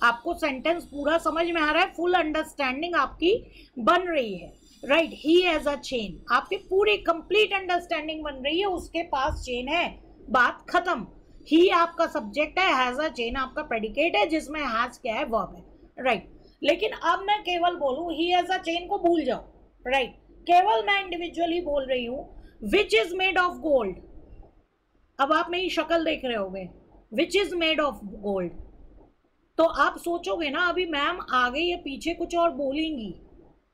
आपको सेंटेंस पूरा समझ में आ रहा है, फुल अंडरस्टैंडिंग आपकी बन रही है, right. He as a chain, आपकी पूरी कंप्लीट अंडरस्टैंडिंग बन रही है, उसके पास चेन है, बात खत्म। ही आपका सब्जेक्ट है, हैज अ चेन आपका प्रेडिकेट है, जिसमें हैज क्या है, वर्ब है, राइट। लेकिन अब मैं केवल बोलूं ही हैज अ चेन को भूल जाओ, राइट। केवल मैं इंडिविजुअली बोल रही हूं विच इज मेड ऑफ गोल्ड। अब आप मेरी शक्ल देख रहे होंगे, विच इज मेड ऑफ गोल्ड, तो आप सोचोगे ना अभी मैम आगे या पीछे कुछ और बोलेंगी,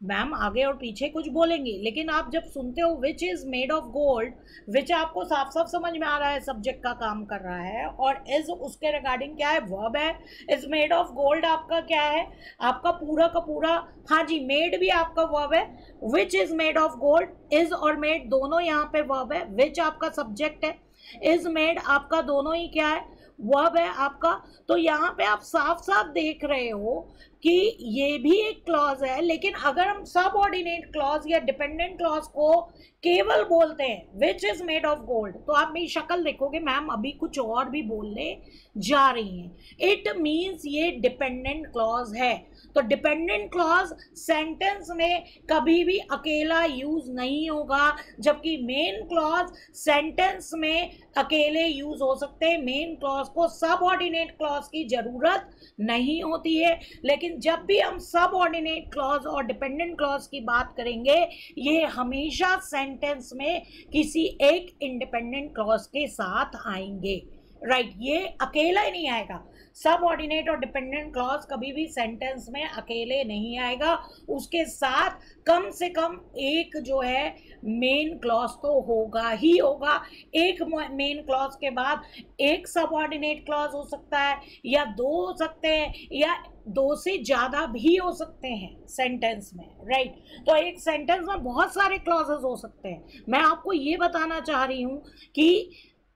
मैम आगे और पीछे कुछ बोलेंगी, लेकिन आप जब सुनते हो which is made of gold, which आपको साफ साफ समझ में आ रहा है सब्जेक्ट का काम कर रहा है, और इज उसके रिगार्डिंग क्या है, वर्ब है। इज मेड ऑफ गोल्ड आपका क्या है, आपका पूरा का पूरा, हाँ जी, मेड भी आपका वर्ब है। विच is made of gold, is और मेड दोनों यहाँ पे वर्ब है। विच आपका सब्जेक्ट है, इज मेड आपका दोनों ही क्या है, वर्ब है आपका। तो यहाँ पे आप साफ साफ देख रहे हो कि ये भी एक क्लॉज है, लेकिन अगर हम सब ऑर्डिनेट क्लॉज या डिपेंडेंट क्लॉज को केवल बोलते हैं विच इज मेड ऑफ गोल्ड, तो आप मेरी शक्ल देखोगे मैम अभी कुछ और भी बोलने जा रही हैं। इट मीन्स ये डिपेंडेंट क्लॉज है। तो डिपेंडेंट क्लॉज सेंटेंस में कभी भी अकेला यूज नहीं होगा, जबकि मेन क्लॉज सेंटेंस में अकेले यूज हो सकते हैं। मेन क्लॉज को सब ऑर्डिनेट क्लॉज की जरूरत नहीं होती है, लेकिन जब भी हम सब ऑर्डिनेट क्लॉज और डिपेंडेंट क्लॉज की बात करेंगे, ये हमेशा सेंटेंस में किसी एक इंडिपेंडेंट क्लॉज के साथ आएंगे, राइट। ये अकेला ही नहीं आएगा। सब ऑर्डिनेट और डिपेंडेंट क्लॉज कभी भी सेंटेंस में अकेले नहीं आएगा, उसके साथ कम से कम एक जो है मेन क्लॉज तो होगा ही होगा। एक मेन क्लॉज के बाद एक सब ऑर्डिनेट क्लॉज हो सकता है, या दो हो सकते हैं, या दो से ज्यादा भी हो सकते हैं सेंटेंस में, राइट। तो एक सेंटेंस में बहुत सारे क्लॉजेस हो सकते हैं। मैं आपको ये बताना चाह रही हूँ कि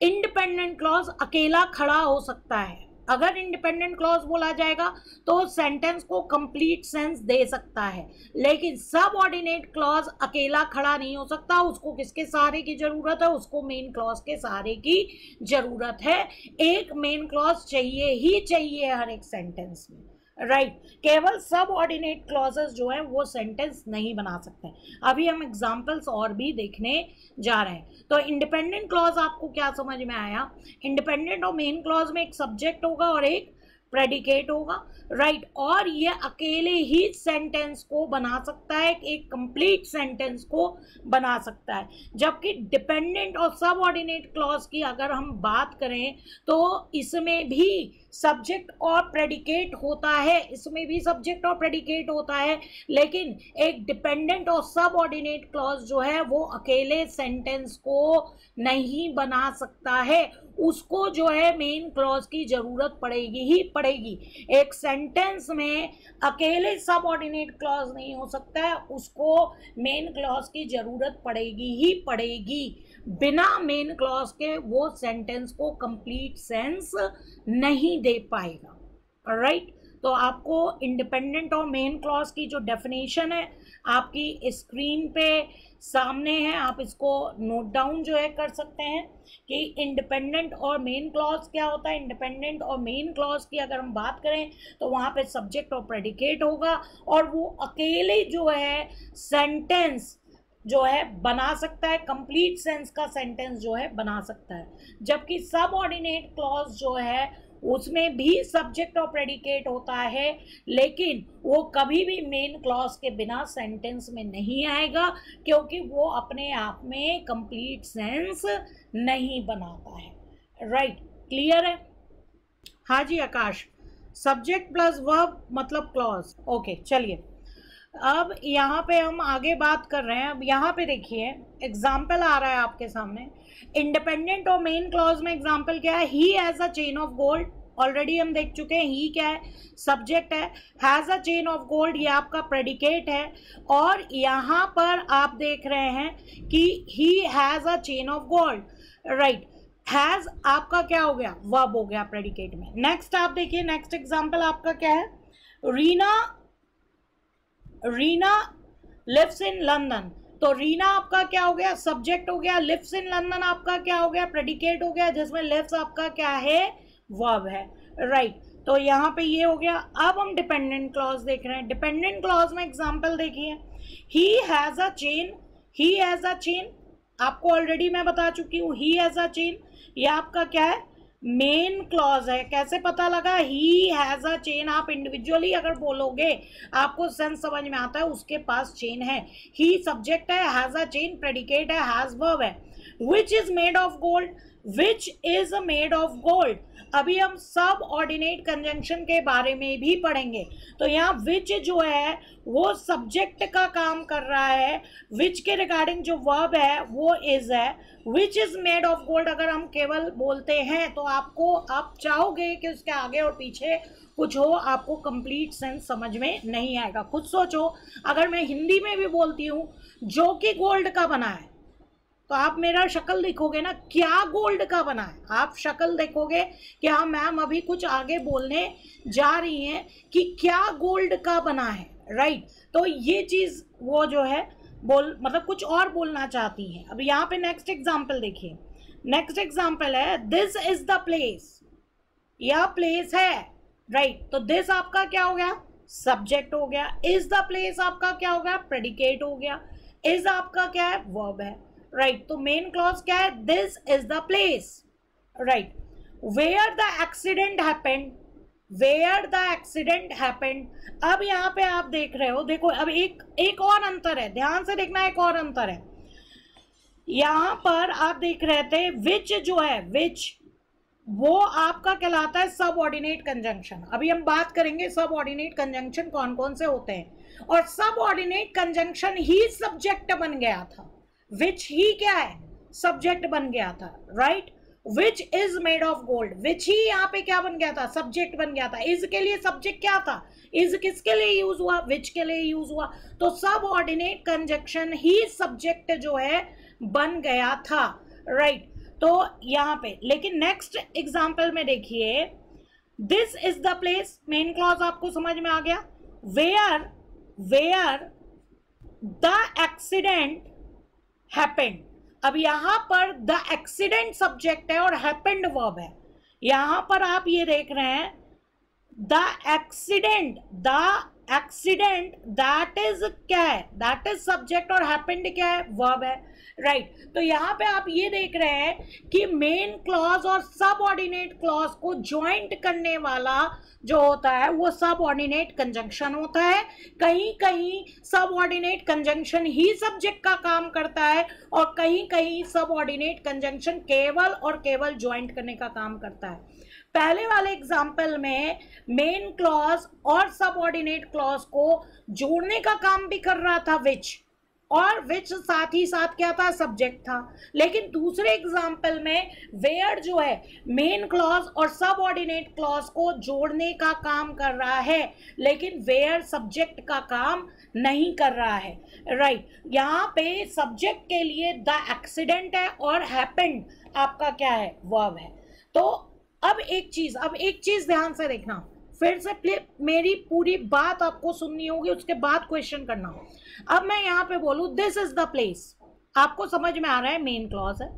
इंडिपेंडेंट क्लॉज अकेला खड़ा हो सकता है, अगर इंडिपेंडेंट क्लॉज बोला जाएगा तो सेंटेंस को कंप्लीट सेंस दे सकता है, लेकिन सबऑर्डिनेट क्लॉज अकेला खड़ा नहीं हो सकता, उसको किसके सहारे की जरूरत है, उसको मेन क्लॉज के सहारे की जरूरत है। एक मेन क्लॉज चाहिए ही चाहिए हर एक सेंटेंस में, राइट केवल सबऑर्डिनेट क्लॉजेस जो है वो सेंटेंस नहीं बना सकते। अभी हम एग्जांपल्स और भी देखने जा रहे हैं। तो इंडिपेंडेंट क्लॉज आपको क्या समझ में आया, इंडिपेंडेंट और मेन क्लॉज में एक सब्जेक्ट होगा और एक प्रेडिकेट होगा, राइट और ये अकेले ही सेंटेंस को बना सकता है, एक कंप्लीट सेंटेंस को बना सकता है। जबकि डिपेंडेंट और सबऑर्डिनेट क्लॉज की अगर हम बात करें तो इसमें भी सब्जेक्ट और प्रेडिकेट होता है, इसमें भी सब्जेक्ट और प्रेडिकेट होता है, लेकिन एक डिपेंडेंट और सबऑर्डिनेट क्लॉज जो है वो अकेले सेंटेंस को नहीं बना सकता है, उसको जो है मेन क्लॉज की जरूरत पड़ेगी ही पड़ेगी। एक सेंटेंस में अकेले सबऑर्डिनेट क्लॉज नहीं हो सकता है, उसको मेन क्लॉज की जरूरत पड़ेगी ही पड़ेगी। बिना मेन क्लॉज के वो सेंटेंस को कंप्लीट सेंस नहीं दे पाएगा, राइट तो आपको इंडिपेंडेंट और मेन क्लॉज की जो डेफिनेशन है आपकी स्क्रीन पे सामने है, आप इसको नोट डाउन जो है कर सकते हैं कि इंडिपेंडेंट और मेन क्लॉज क्या होता है। इंडिपेंडेंट और मेन क्लॉज की अगर हम बात करें तो वहाँ पे सब्जेक्ट और प्रेडिकेट होगा और वो अकेले जो है सेंटेंस जो है बना सकता है, कंप्लीट सेंस का सेंटेंस जो है बना सकता है। जबकि सबऑर्डिनेट क्लॉज जो है उसमें भी सब्जेक्ट और प्रेडिकेट होता है, लेकिन वो कभी भी मेन क्लॉज के बिना सेंटेंस में नहीं आएगा, क्योंकि वो अपने आप में कंप्लीट सेंस नहीं बनाता है, राइट क्लियर है। हाँ जी आकाश, सब्जेक्ट प्लस वर्ब मतलब क्लॉज, ओके चलिए अब यहाँ पे हम आगे बात कर रहे हैं। अब यहाँ पे देखिए एग्जाम्पल आ रहा है आपके सामने, इंडिपेंडेंट और मेन क्लॉज में एग्जाम्पल क्या है, he has a chain of gold, already हम देख चुके हैं ही क्या है, सब्जेक्ट है, has a chain of gold ये आपका प्रेडिकेट है, और यहाँ पर आप देख रहे हैं कि he has a chain of gold, right has आपका क्या हो गया, वर्ब हो गया प्रेडिकेट में। नेक्स्ट आप देखिए, नेक्स्ट एग्जाम्पल आपका क्या है, रीना लिव्स इन लंदन, तो रीना आपका क्या हो गया, सब्जेक्ट हो गया, लिव्स इन लंदन आपका क्या हो गया, प्रेडिकेट हो गया, जिसमें लिव्स आपका क्या है, वर्ब है, राइट तो यहाँ पे ये हो गया। अब हम डिपेंडेंट क्लॉज देख रहे हैं। डिपेंडेंट क्लॉज में एग्जांपल देखिए, he has a chain, he has a chain आपको ऑलरेडी मैं बता चुकी हूँ, ही हैज अ चेन ये आपका क्या है, मेन क्लॉज है। कैसे पता लगा, ही हैज अ चेन आप इंडिविजुअली अगर बोलोगे आपको सेंस समझ में आता है, उसके पास चेन है। ही सब्जेक्ट है, हैज अ चेन प्रेडिकेट है, हैज वर्ब है। विच is made of gold, which is made of gold, अभी हम सब ऑर्डिनेट कंजंक्शन के बारे में भी पढ़ेंगे। तो यहाँ विच जो है वो सब्जेक्ट का काम कर रहा है, विच के रिगार्डिंग जो वर्ब है वो इज है। विच इज मेड ऑफ गोल्ड अगर हम केवल बोलते हैं तो आपको, आप चाहोगे कि उसके आगे और पीछे कुछ हो, आपको कंप्लीट सेंस समझ में नहीं आएगा। खुद सोचो, अगर मैं हिंदी में भी बोलती हूँ जो कि गोल्ड का बना है, तो आप मेरा शक्ल देखोगे ना, क्या गोल्ड का बना है, आप शक्ल देखोगे कि हाँ मैम अभी कुछ आगे बोलने जा रही हैं कि क्या गोल्ड का बना है, राइट तो ये चीज वो जो है मतलब कुछ और बोलना चाहती हैं। अब यहाँ पे नेक्स्ट एग्जाम्पल देखिए, नेक्स्ट एग्जाम्पल है दिस इज द प्लेस, यह प्लेस है, राइट तो दिस आपका क्या हो गया, सब्जेक्ट हो गया, इज द प्लेस आपका क्या हो गया, प्रेडिकेट हो गया, इज आपका क्या है, वर्ब है, राइट तो मेन क्लॉज क्या है, this is the place, right where the accident happened, where the accident happened. अब यहाँ पे आप देख रहे हो, देखो अब एक और अंतर है, ध्यान से देखना, एक और अंतर है। यहाँ पर आप देख रहे थे विच जो है, विच वो आपका कहलाता है सब ऑर्डिनेट कंजंक्शन। अभी हम बात करेंगे सब ऑर्डिनेट कंजंक्शन कौन कौन से होते हैं, और सब ऑर्डिनेट कंजंक्शन ही सब्जेक्ट बन गया था, विच ही क्या है, सब्जेक्ट बन गया था, right which is made of gold, which ही यहाँ पे क्या बन गया था, सब्जेक्ट बन गया था। इज के लिए सब्जेक्ट क्या था, इज किसके लिए यूज हुआ, विच के लिए यूज हुआ, तो सब ऑर्डिनेट कंजंक्शन ही सब्जेक्ट जो है बन गया था, राइट तो यहाँ पे। लेकिन नेक्स्ट एग्जाम्पल में देखिए, this is the place, main clause आपको समझ में आ गया। वेयर द एक्सीडेंट हैपेंड, अब यहां पर द एक्सीडेंट सब्जेक्ट है और हैपेंड वर्ब है। यहां पर आप ये देख रहे हैं द एक्सीडेंट दैट इज क्या है, दैट इज सब्जेक्ट और हैपेंड क्या है, वर्ब है, राइट। तो यहां पे आप ये देख रहे हैं कि मेन क्लॉज और सबऑर्डिनेट क्लॉज को ज्वाइंट करने वाला जो होता है वो सबऑर्डिनेट कंजंक्शन होता है। कहीं कहीं सबऑर्डिनेट कंजंक्शन ही सब्जेक्ट का काम करता है और कहीं कहीं सबऑर्डिनेट कंजंक्शन केवल और केवल ज्वाइंट करने का काम करता है। पहले वाले एग्जाम्पल में मेन क्लॉज और सबऑर्डिनेट क्लॉज को जोड़ने का काम भी कर रहा था विच, और विच साथ ही साथ क्या था, सब्जेक्ट था। लेकिन दूसरे एग्जाम्पल में वेयर जो है मेन क्लॉज और सबऑर्डिनेट क्लॉज को जोड़ने का काम कर रहा है, लेकिन वेयर सब्जेक्ट का काम नहीं कर रहा है, राइट। यहाँ पे सब्जेक्ट के लिए द एक्सीडेंट है और हैपेंड आपका क्या है, वर्ब है। तो अब एक चीज ध्यान से देखना, फिर से मेरी पूरी बात आपको सुननी होगी, उसके बाद क्वेश्चन करना हो। अब मैं यहाँ पे बोलूं दिस इज द प्लेस, आपको समझ में आ रहा है मेन क्लॉज है,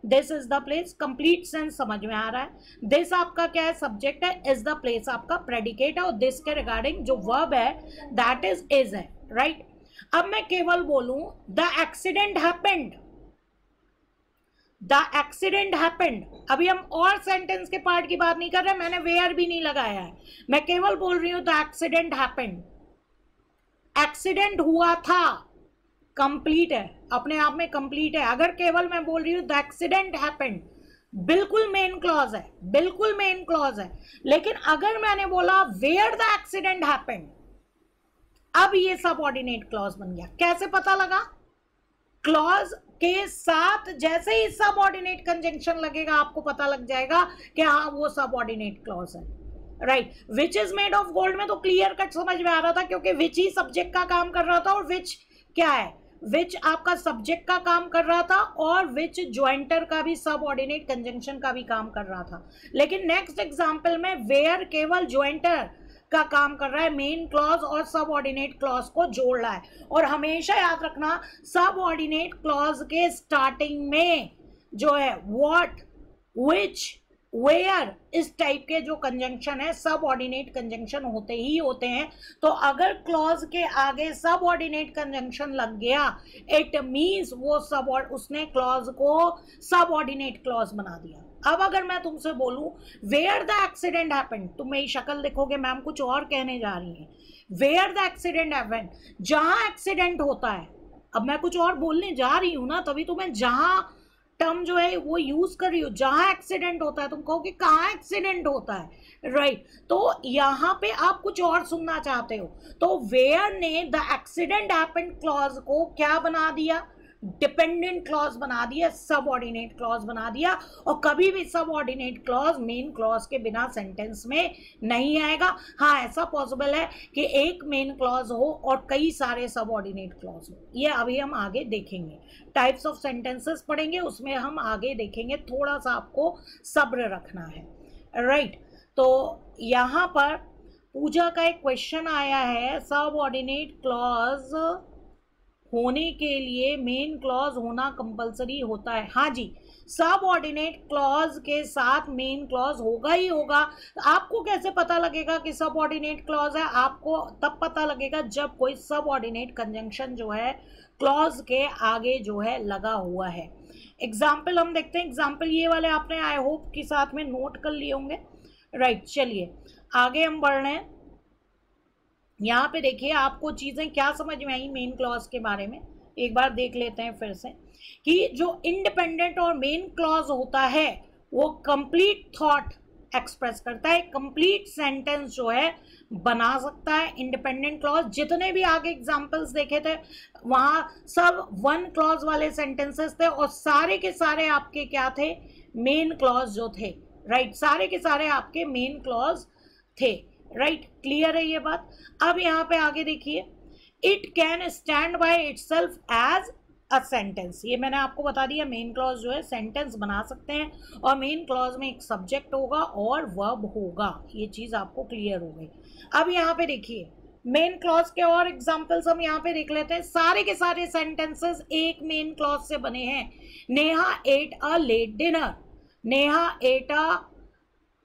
this is the place, complete sense समझ में आ रहा है। दिस आपका क्या है, सब्जेक्ट है, इज द प्लेस आपका प्रेडिकेट है और दिस के रिगार्डिंग जो वर्ब है दैट इज है, राइट। अब मैं केवल बोलूं the accident happened, the accident happened, अभी हम और सेंटेंस के पार्ट की बात नहीं कर रहे, मैंने वेयर भी नहीं लगाया है, मैं केवल बोल रही हूं द एक्सीडेंट हैपेंड, एक्सीडेंट हुआ था, कंप्लीट है, अपने आप में कंप्लीट है। अगर केवल मैं बोल रही हूं द एक्सीडेंट हैपेंड, बिल्कुल मेन क्लॉज है, बिल्कुल मेन क्लॉज है। लेकिन अगर मैंने बोला वेयर द एक्सीडेंट हैपेंड, अब ये सबऑर्डिनेट क्लॉज बन गया। कैसे पता लगा, क्लॉज के साथ जैसे ही सबऑर्डिनेट कंजंक्शन लगेगा आपको पता लग जाएगा कि हाँ वो सबऑर्डिनेट क्लॉज है, right. Which is made of gold में तो क्लियर कट समझ में आ रहा था, क्योंकि विच ही सब्जेक्ट का काम कर रहा था और विच क्या है, विच आपका सब्जेक्ट का काम कर रहा था और विच ज्वाइंटर का भी, सबऑर्डिनेट कंजंक्शन का भी काम कर रहा था। लेकिन नेक्स्ट एग्जांपल में वेयर केवल ज्वाइंटर का काम कर रहा है, मेन क्लॉज और सबऑर्डिनेट क्लॉज को जोड़ रहा है। और हमेशा याद रखना सबऑर्डिनेट क्लॉज के स्टार्टिंग में जो है व्हाट, व्हिच, वेयर, इस टाइप के जो कंजंक्शन है सबऑर्डिनेट कंजंक्शन होते ही होते हैं। तो अगर क्लॉज के आगे सबऑर्डिनेट कंजंक्शन लग गया इट मींस वो उसने क्लॉज को सबऑर्डिनेट क्लॉज बना दिया। अब अगर मैं तुमसे बोलूं वेयर द एक्सीडेंट हैपेंड, तुम मेरी शक्ल देखोगे मैम कुछ और कहने जा रही है। वेयर द एक्सीडेंट हैपेंड, जहां एक्सीडेंट होता है। अब मैं कुछ और बोलने जा रही हूं ना, तभी तो मैं जहां टर्म जो है वो यूज कर रही हूँ। जहां एक्सीडेंट होता है, तुम कहोगे कहाँ एक्सीडेंट होता है, राइट। तो यहाँ पे आप कुछ और सुनना चाहते हो, तो वेयर ने द एक्सीडेंट हैपेंड क्लॉज को क्या बना दिया, डिपेंडेंट क्लॉज बना दिया, सबऑर्डिनेट क्लॉज बना दिया। और कभी भी सबऑर्डिनेट क्लॉज मेन क्लॉज के बिना सेंटेंस में नहीं आएगा। हाँ, ऐसा पॉसिबल है कि एक मेन क्लॉज हो और कई सारे सबऑर्डिनेट क्लॉज हो, ये अभी हम आगे देखेंगे। टाइप्स ऑफ सेंटेंसेस पढ़ेंगे, उसमें हम आगे देखेंगे, थोड़ा सा आपको सब्र रखना है, राइट। तो यहाँ पर पूजा का एक क्वेश्चन आया है, सबऑर्डिनेट क्लॉज होने के लिए मेन क्लॉज होना कंपलसरी होता है। हाँ जी, सबऑर्डिनेट क्लॉज के साथ मेन क्लॉज होगा ही होगा। आपको कैसे पता लगेगा कि सबऑर्डिनेट क्लॉज है, आपको तब पता लगेगा जब कोई सबऑर्डिनेट कंजंक्शन जो है क्लॉज के आगे जो है लगा हुआ है। एग्जाम्पल हम देखते हैं। एग्जाम्पल ये वाले आपने आई होप के साथ में नोट कर लिए होंगे, राइट। चलिए आगे हम बढ़ रहे हैं। यहाँ पे देखिए आपको चीज़ें क्या समझ में आई मेन क्लॉज के बारे में, एक बार देख लेते हैं फिर से कि जो इंडिपेंडेंट और मेन क्लॉज होता है वो कंप्लीट थॉट एक्सप्रेस करता है, कंप्लीट सेंटेंस जो है बना सकता है। इंडिपेंडेंट क्लॉज जितने भी आगे एग्जांपल्स देखे थे वहाँ सब वन क्लॉज वाले सेंटेंसेस थे और सारे के सारे आपके क्या थे, मेन क्लॉज जो थे, राइट। सारे के सारे आपके मेन क्लॉज थे, राइट। क्लियर है ये बात। अब यहाँ पे आगे देखिए, it can stand by itself as a sentence. ये मैंने आपको बता दिया, मेन क्लॉज जो है सेंटेंस बना सकते हैं और मेन क्लॉज में एक सब्जेक्ट होगा और वर्ब होगा। ये चीज आपको क्लियर हो गई। अब यहाँ पे देखिए मेन क्लॉज के और एग्जांपल्स हम यहाँ पे देख लेते हैं। सारे के सारे सेंटेंसेस एक मेन क्लॉज से बने हैं। Neha ate a late dinner, Neha ate a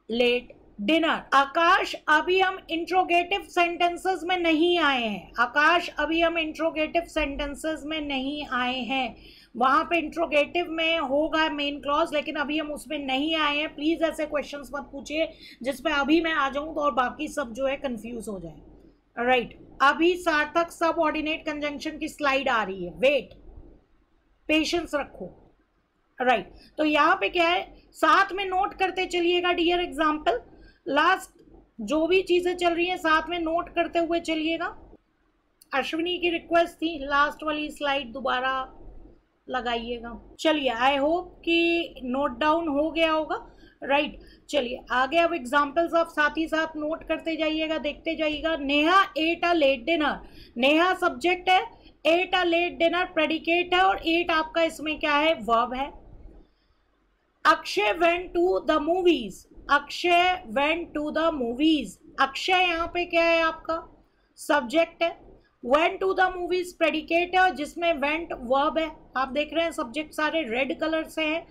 late dinner. Akash अभी हम इंट्रोगेटिव सेंटेंसेस में नहीं आए हैं, आकाश अभी हम इंट्रोगेटिव सेंटेंसेस में नहीं आए हैं। वहां पे इंट्रोगेटिव में होगा मेन क्लॉज, लेकिन अभी हम उसमें नहीं आए हैं। प्लीज ऐसे क्वेश्चंस मत पूछिए जिसपे अभी मैं आ जाऊं तो और बाकी सब जो है कंफ्यूज हो जाए। राइट, अभी सार्थक सब ऑर्डिनेट कंजंक्शन की स्लाइड आ रही है, वेट, पेशेंस रखो। राइट, तो यहाँ पे क्या है, साथ में नोट करते चलिएगा डियर एग्जाम्पल। लास्ट जो भी चीजें चल रही हैं साथ में नोट करते हुए चलिएगा। अश्विनी की रिक्वेस्ट थी लास्ट वाली स्लाइड दोबारा लगाइएगा। चलिए, आई होप कि नोट डाउन हो गया होगा। राइट, चलिए आगे अब एग्जाम्पल्स आप साथ ही साथ नोट करते जाइएगा, देखते जाइएगा। Neha ate a late dinner, Neha subject है, ate a late dinner predicate है और एट आपका इसमें क्या है, वर्ब है। Akshay went to the movies, Akshay went to the movies, Akshay यहाँ पे क्या है आपका, सब्जेक्ट है। Went to the movies predicate है जिसमें वेंट वर्ब है। आप देख रहे हैं सब्जेक्ट सारे रेड कलर से हैं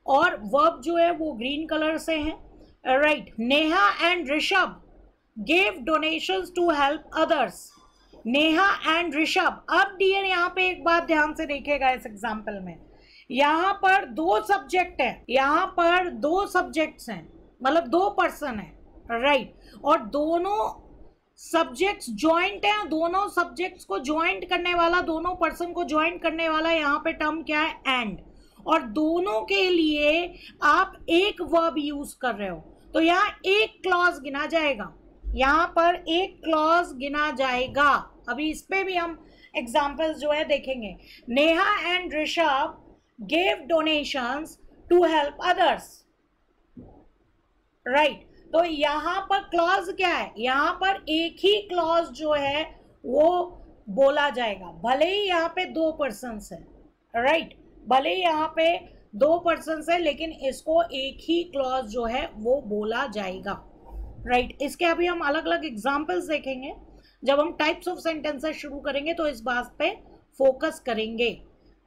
और वर्ब जो है वो ग्रीन कलर से हैं। Right, Neha and Rishabh gave donations to help others, Neha and Rishabh. अब डियर यहाँ पे एक बात ध्यान से देखिएगा इस एग्जाम्पल में, यहाँ पर दो सब्जेक्ट है, यहाँ पर दो सब्जेक्ट्स हैं, मतलब दो पर्सन है। राइट, और दोनों सब्जेक्ट्स ज्वाइंट हैं, दोनों सब्जेक्ट्स को ज्वाइंट करने वाला, दोनों पर्सन को ज्वाइंट करने वाला यहाँ पे टर्म क्या है, एंड। और दोनों के लिए आप एक वर्ब यूज कर रहे हो तो यहाँ एक क्लॉज गिना जाएगा, यहाँ पर एक क्लॉज गिना जाएगा। अभी इस पे भी हम एग्जाम्पल्स जो है देखेंगे। Neha and Rishabh gave donations to help others। Right, तो यहां पर क्लॉज क्या है, यहां पर एक ही क्लॉज जो है वो बोला जाएगा, भले ही यहाँ पे दो पर्सन्स है। राइट, भले ही यहाँ पे दो पर्सन्स है लेकिन इसको एक ही क्लॉज जो है वो बोला जाएगा। राइट, इसके अभी हम अलग अलग एग्जाम्पल्स देखेंगे। जब हम टाइप्स ऑफ सेंटेंसेस शुरू करेंगे तो इस बात पे फोकस करेंगे।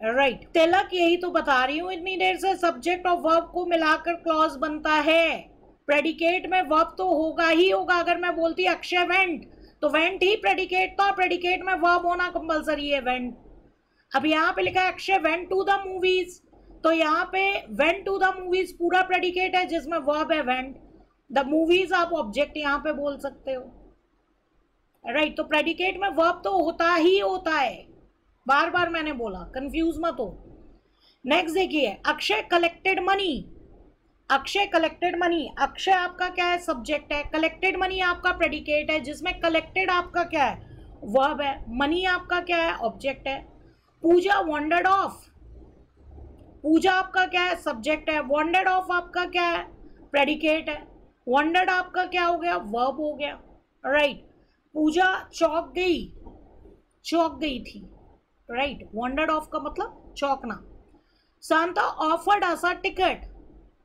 राइट, तिलक यही तो बता रही हूँ इतनी देर से, सब्जेक्ट और वर्ब को मिलाकर क्लॉज बनता है। प्रेडिकेट में वर्ब तो होगा ही होगा। अगर मैं बोलती अक्षय वेंट तो वेंट ही प्रेडिकेट था, प्रेडिकेट में वर्ब होना कंपलसरी है, वेंट। अब यहाँ पे लिखा है Akshay went to the movies, तो यहाँ पे वेंट टू द मूवीज पूरा प्रेडिकेट है जिसमें वर्ब है वेंट। द मूवीज आप ऑब्जेक्ट यहाँ पे बोल सकते हो। राइट, तो प्रेडिकेट में वर्ब तो होता ही होता है, बार बार मैंने बोला, कंफ्यूज मत हो। नेक्स्ट देखिए, Akshay collected money, Akshay collected money, Akshay आपका क्या है, सब्जेक्ट है, कलेक्टेड मनी आपका प्रेडिकेट है जिसमें कलेक्टेड आपका क्या है, वर्ब है, मनी आपका क्या है, ऑब्जेक्ट है। पूजा वॉन्डर्ड ऑफ, पूजा आपका क्या है, सब्जेक्ट है, वॉन्डर्ड ऑफ आपका क्या है, प्रेडिकेट है, वॉन्डर्ड आपका क्या हो गया, वर्ब हो गया। राइट, पूजा चौंक गई, चौंक गई थी। राइट, वॉन्डर्ड ऑफ का मतलब चौंकना। Shanta offered us a ticket,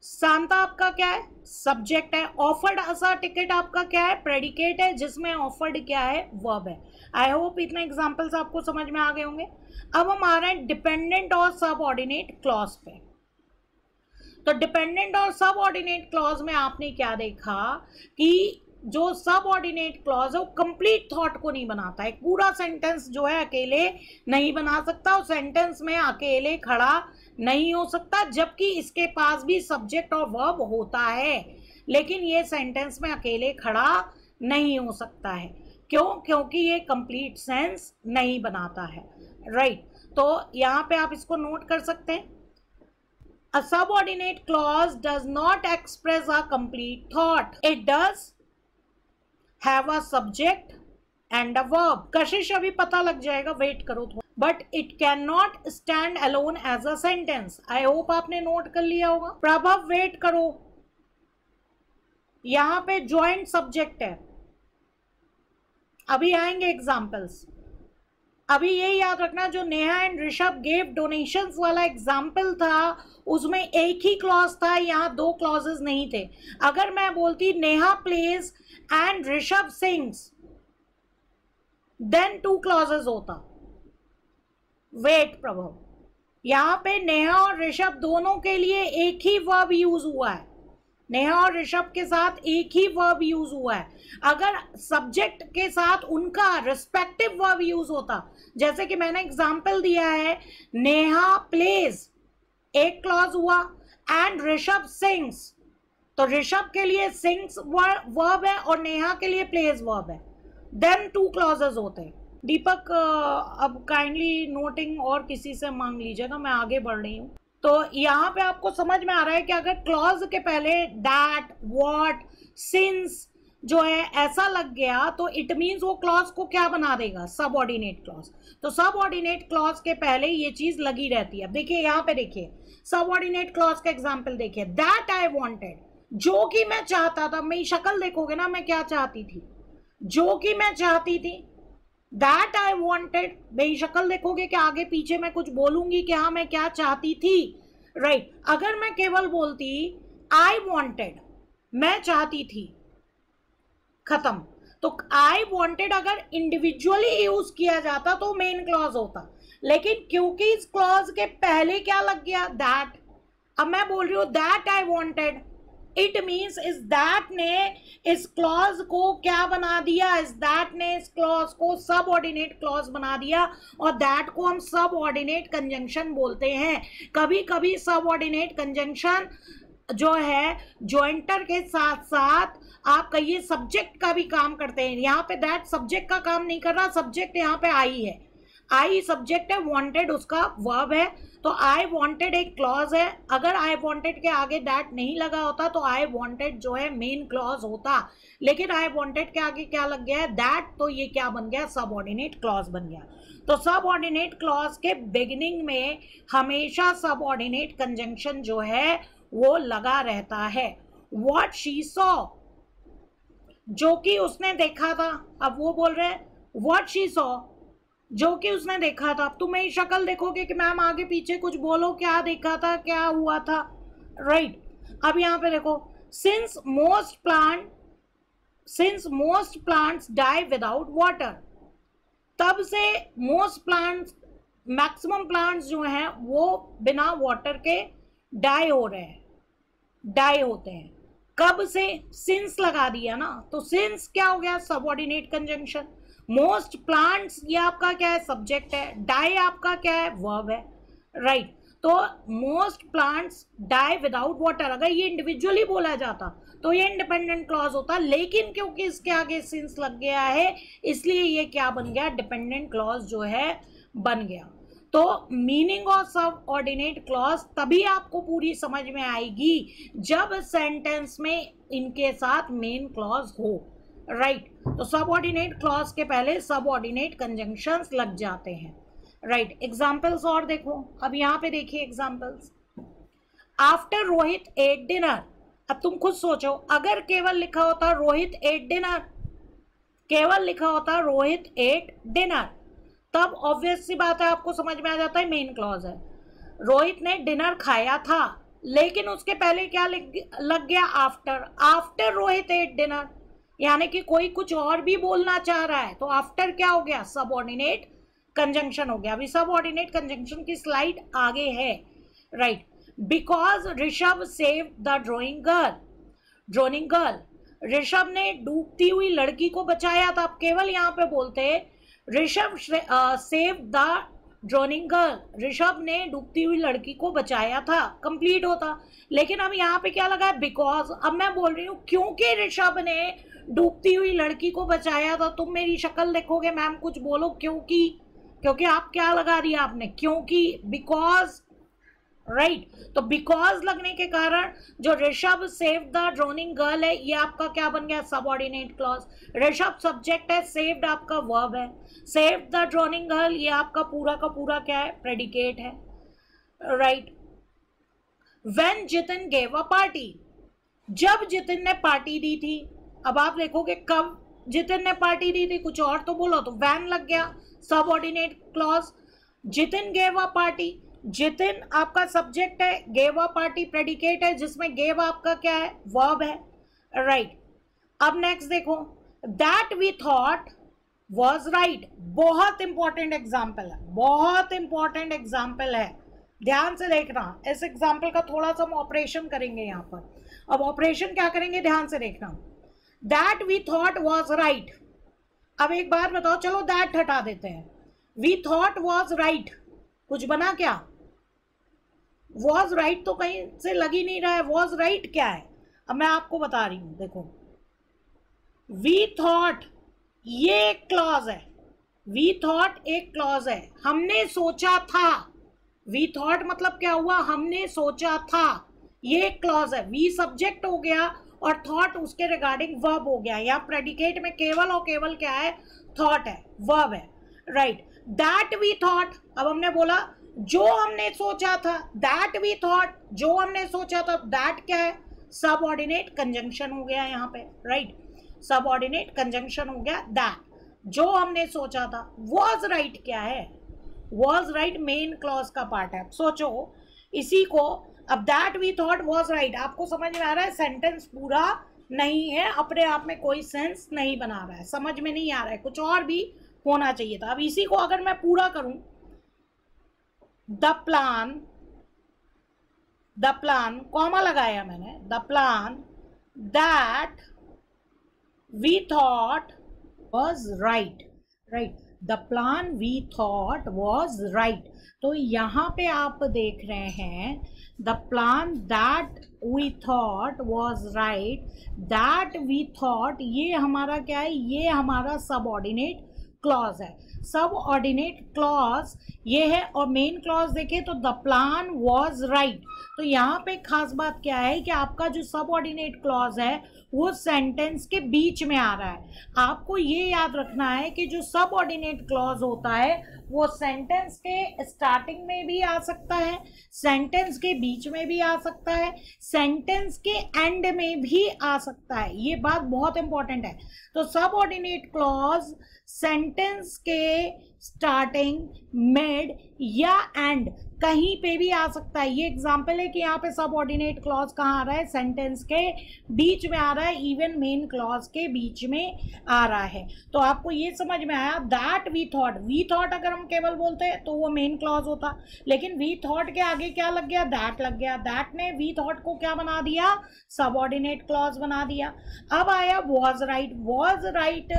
Shanta आपका क्या है, सब्जेक्ट है, ऑफर्ड अस अ टिकट आपका क्या है, प्रेडिकेट है जिसमें ऑफर्ड क्या है, वर्ब है। आई होप इतने एग्जांपल्स आपको समझ में आ गए होंगे। अब हम आ रहे हैं डिपेंडेंट और सबऑर्डिनेट क्लॉज पे। तो डिपेंडेंट और सबऑर्डिनेट क्लॉज में आपने क्या देखा कि जो सबऑर्डिनेट क्लॉज है वो कंप्लीट थॉट को नहीं बनाता है, एक पूरा सेंटेंस जो है अकेले नहीं बना सकता, उस सेंटेंस में अकेले खड़ा नहीं हो सकता, जबकि इसके पास भी सब्जेक्ट और वर्ब होता है, लेकिन ये सेंटेंस में अकेले खड़ा नहीं हो सकता है। क्यों? क्योंकि ये कंप्लीट सेंस नहीं बनाता है। राइट, तो यहाँ पे आप इसको नोट कर सकते हैं। A subordinate clause does not express a complete thought. It does have a subject and a verb. कशिश अभी पता लग जाएगा, वेट करो थोड़ा। But it cannot stand alone as a sentence. I hope आपने नोट कर लिया होगा। प्रभव वेट करो, यहाँ पे ज्वाइंट सब्जेक्ट है, अभी आएंगे एग्जाम्पल्स। अभी ये याद रखना, जो Neha and Rishabh gave donations वाला एग्जाम्पल था उसमें एक ही क्लॉज था, यहाँ 2 क्लॉजेस नहीं थे। अगर मैं बोलती Neha plays and Rishabh sings, then 2 clauses होता। वेट प्रभु, यहाँ पे नेहा और ऋषभ दोनों के लिए एक ही वर्ब यूज हुआ है, नेहा और ऋषभ के साथ एक ही वर्ब यूज हुआ है। अगर सब्जेक्ट के साथ उनका रिस्पेक्टिव वर्ब यूज होता, जैसे कि मैंने एग्जांपल दिया है, नेहा प्लेज एक क्लॉज हुआ एंड ऋषभ सिंग्स, तो ऋषभ के लिए सिंग्स वर्ब है और नेहा के लिए प्लेज वर्ब है, देन 2 क्लॉजेस होते हैं। दीपक अब काइंडली नोटिंग और किसी से मांग लीजिएगा, मैं आगे बढ़ रही हूँ। तो यहाँ पे आपको समझ में आ रहा है कि अगर क्लॉज के पहले दैट, व्हाट, सिंस जो है ऐसा लग गया तो इट मीन्स वो क्लॉज को क्या बना देगा, सबऑर्डिनेट क्लॉज। तो सबऑर्डिनेट क्लॉज के पहले ये चीज लगी रहती है। अब देखिए यहाँ पे, देखिए सबऑर्डिनेट क्लॉज का एग्जांपल देखिए, दैट आई वांटेड, जो कि मैं चाहता था। मेरी शक्ल देखोगे ना, मैं क्या चाहती थी, जो कि मैं चाहती थी, दैट आई वॉन्टेड। मेरी शक्ल देखोगे कि आगे पीछे मैं कुछ बोलूंगी कि हाँ मैं क्या चाहती थी, राइट। अगर मैं केवल बोलती आई वॉन्टेड, मैं चाहती थी, खत्म। तो आई वॉन्टेड अगर इंडिविजुअली यूज किया जाता तो मेन क्लॉज होता, लेकिन क्योंकि इस क्लॉज के पहले क्या लग गया, दैट। अब मैं बोल रही हूँ that I wanted, it means इस दैट ने इस क्लॉज को क्या बना दिया, इस दैट ने इस क्लॉज को सबऑर्डिनेट क्लॉज बना दिया। और दैट को हम सबऑर्डिनेट कंजंक्शन बोलते हैं। कभी कभी सबऑर्डिनेट कंजंक्शन जो है ज्वाइंटर के साथ साथ आप कहिए सब्जेक्ट का भी काम करते हैं। यहाँ पे दैट सब्जेक्ट का काम नहीं कर रहा, सब्जेक्ट यहाँ पे आई है, आई सब्जेक्ट है, वांटेड उसका वर्ब है। तो आई वांटेड एक क्लॉज है, अगर आई वांटेड के आगे दैट नहीं लगा होता तो आई वांटेड जो है मेन क्लॉज होता, लेकिन आई वांटेड के आगे क्या लग गया है, दैट, तो ये क्या बन गया, सबऑर्डिनेट क्लॉज बन गया। तो सबऑर्डिनेट क्लॉज के बिगिनिंग में हमेशा सबऑर्डिनेट कंजंक्शन जो है वो लगा रहता है। व्हाट शी सॉ, जो कि उसने देखा था, अब वो बोल रहे हैं व्हाट शी सॉ, जो कि उसने देखा था। अब तुम मेरी शक्ल देखोगे कि मैम आगे पीछे कुछ बोलो, क्या देखा था, क्या हुआ था, राइट। अब यहाँ पे देखो, since most plants die without water, तब से मोस्ट प्लांट्स, मैक्सिमम प्लांट्स जो हैं वो बिना वाटर के डाई हो रहे हैं, डाई होते हैं। कब से, सिंस लगा दिया ना, तो सिंस क्या हो गया, सबऑर्डिनेट कंजंक्शन। मोस्ट प्लांट्स ये आपका क्या है, सब्जेक्ट है, डाई आपका क्या है, वर्ब है, राइट। तो most plants die without water, अगर ये इंडिविजुअली बोला जाता तो ये इंडिपेंडेंट क्लॉज होता, लेकिन क्योंकि इसके आगे सिंस लग गया है इसलिए ये क्या बन गया, डिपेंडेंट क्लॉज जो है बन गया। तो मीनिंग ऑफ सबऑर्डिनेट क्लॉज तभी आपको पूरी समझ में आएगी जब सेंटेंस में इनके साथ मेन क्लॉज हो, राइट। तो सबऑर्डिनेट क्लॉज के पहले सबऑर्डिनेट कंजंक्शंस लग जाते हैं, राइट। एग्जांपल्स और देखो, अब यहाँ पे देखिए examples. After Rohit at dinner, अब तुम खुद सोचो, अगर केवल लिखा होता रोहित एट डिनर, केवल लिखा होता रोहित एट डिनर, तब ऑब्वियस सी बात है आपको समझ में आ जाता है मेन क्लॉज है। रोहित ने डिनर खाया था, लेकिन उसके पहले क्या लग गया, after. After Rohit at dinner, यानी कि कोई कुछ और भी बोलना चाह रहा है, तो आफ्टर क्या हो गया, सबऑर्डिनेट कंजंक्शन हो गया। अभी सबऑर्डिनेट कंजंक्शन की स्लाइड आगे है, right. Because Rishabh save the drawing girl, Rishabh ने डूबती हुई लड़की को बचाया था। अब केवल यहाँ पे बोलते Rishabh save the droning girl, Rishabh ने डूबती हुई लड़की को बचाया था, कंप्लीट होता। लेकिन अब यहाँ पे क्या लगा है, बिकॉज। अब मैं बोल रही हूँ क्योंकि ऋषभ ने डूबती हुई लड़की को बचाया था। तुम मेरी शक्ल देखोगे, मैम कुछ बोलो, क्योंकि आप क्या लगा दिया आपने, क्योंकि, बिकॉज, राइट। तो बिकॉज लगने के कारण जो Rishabh save the droning girl है ये आपका क्या बन गया, सबऑर्डिनेट क्लॉज। ऋषभ सब्जेक्ट है, सेव्ड आपका वर्ब है, सेव द ड्रोनिंग गर्ल ये आपका पूरा का पूरा क्या है, प्रेडिकेट है, right. When Jitin gave a party, जब जितिन ने पार्टी दी थी। अब आप देखोगे कब जितिन ने पार्टी दी थी, कुछ और तो बोलो, तो वैन लग गया, subordinate clause. Jitin gave a party, Jitin आपका सब्जेक्ट है, गेव अ पार्टी प्रेडिकेट है, जिसमें गेव आपका क्या है, वर्ब है, राइट। अब नेक्स्ट देखो, that we thought was right. बहुत इंपॉर्टेंट एग्जाम्पल है, बहुत इंपॉर्टेंट एग्जाम्पल है, ध्यान से देखना। इस एग्जाम्पल का थोड़ा सा हम ऑपरेशन करेंगे यहाँ पर। अब ऑपरेशन क्या करेंगे, ध्यान से देखना। That we thought was right. अब एक बार बताओ, चलो दैट हटा देते हैं, वी थॉट वॉज राइट, कुछ बना क्या? वॉज राइट तो कहीं से लग ही नहीं रहा है, वॉज राइट क्या है? अब मैं आपको बता रही हूं, देखो, वी थॉट ये एक क्लॉज है, वी थॉट एक क्लॉज है, हमने सोचा था। वी थॉट मतलब क्या हुआ, हमने सोचा था, ये एक क्लॉज है। वी सब्जेक्ट हो गया और थॉट उसके रिगार्डिंग वर्ब हो गया। यहाँ प्रेडिकेट में केवल और केवल क्या है, थॉट है, वर्ब है, राइट। दैट वी थॉट, अब हमने बोला जो हमने सोचा था, दैट वी थॉट, जो हमने सोचा था, दैट क्या है, सबऑर्डिनेट कंजंक्शन हो गया यहाँ पे, राइट। सबऑर्डिनेट कंजंक्शन हो गया दैट, जो हमने सोचा था। वॉज राइट क्या है, वॉज राइट मेन क्लॉज का पार्ट है। सोचो इसी को, अब that we thought was right, आपको समझ में आ रहा है? सेंटेंस पूरा नहीं है, अपने आप में कोई सेंस नहीं बना रहा है, समझ में नहीं आ रहा है, कुछ और भी होना चाहिए था। अब इसी को अगर मैं पूरा करूं, द प्लान, कॉमा लगाया मैंने, the plan that we thought was right, right, the plan we thought was right. तो यहाँ पे आप देख रहे हैं, the plan that we thought was right, that we thought, ये हमारा क्या है, ये हमारा सबऑर्डिनेट क्लॉज है। सबऑर्डिनेट क्लॉज ये है, और मेन क्लॉज देखें तो द प्लान वॉज राइट। तो यहाँ पे खास बात क्या है कि आपका जो सबऑर्डिनेट क्लॉज है वो सेंटेंस के बीच में आ रहा है। आपको ये याद रखना है कि जो सबऑर्डिनेट क्लॉज होता है वो सेंटेंस के स्टार्टिंग में भी आ सकता है, सेंटेंस के बीच में भी आ सकता है, सेंटेंस के एंड में भी आ सकता है। ये बात बहुत इंपॉर्टेंट है। तो सबऑर्डिनेट क्लॉज सेंटेंस के स्टार्टिंग, मिड या एंड कहीं पे भी आ सकता है। ये एग्जांपल है कि यहाँ पे सबऑर्डिनेट क्लॉज कहाँ आ रहा है, सेंटेंस के बीच में आ रहा है, इवन मेन क्लॉज के बीच में आ रहा है। तो आपको ये समझ में आया, that we thought, we thought अगर हम केवल बोलते हैं तो वो मेन क्लॉज होता, लेकिन वी थॉट के आगे क्या लग गया, दैट लग गया, दैट ने वी थॉट को क्या बना दिया, सबऑर्डिनेट क्लॉज बना दिया। अब आया वॉज राइट, वॉज राइट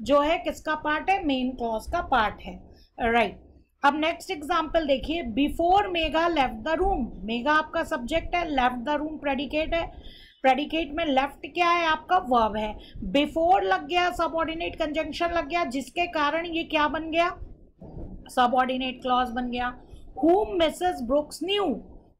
जो है किसका पार्ट है, मेन क्लॉज का पार्ट है, राइट। अब नेक्स्ट एग्जांपल देखिए, before mega left the room, mega आपका सब्जेक्ट है, लेफ्ट द रूम प्रेडिकेट है, प्रेडिकेट में लेफ्ट क्या है, आपका वर्ब है। बिफोर लग गया, सबऑर्डिनेट कंजंक्शन लग गया, जिसके कारण ये क्या बन गया, सबऑर्डिनेट क्लॉज बन गया। whom Mrs brooks new,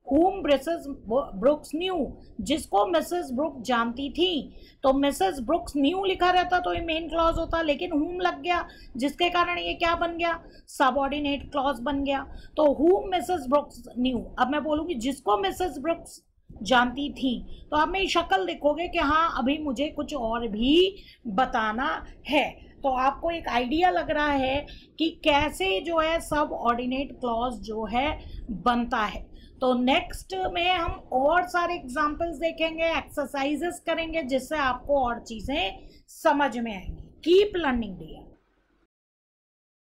whom Mrs brooks new, जिसको मिसेस ब्रुक जानती थी। तो मिसेस ब्रुक्स न्यू लिखा रहता तो ये मेन क्लॉज होता, लेकिन whom लग गया जिसके कारण ये क्या बन गया, सबऑर्डिनेट क्लॉज बन गया। तो whom मिसेस ब्रुक्स न्यू, अब मैं बोलूंगी जिसको मिसेस ब्रुक्स जानती थी, तो आप मेरी शक्ल देखोगे कि हाँ अभी मुझे कुछ और भी बताना है। तो आपको एक आइडिया लग रहा है कि कैसे जो है सबऑर्डिनेट क्लॉज जो है बनता है। तो नेक्स्ट में हम और सारे एग्जांपल्स देखेंगे, एक्सरसाइजेस करेंगे, जिससे आपको और चीजें समझ में आएंगी। Keep learning dear.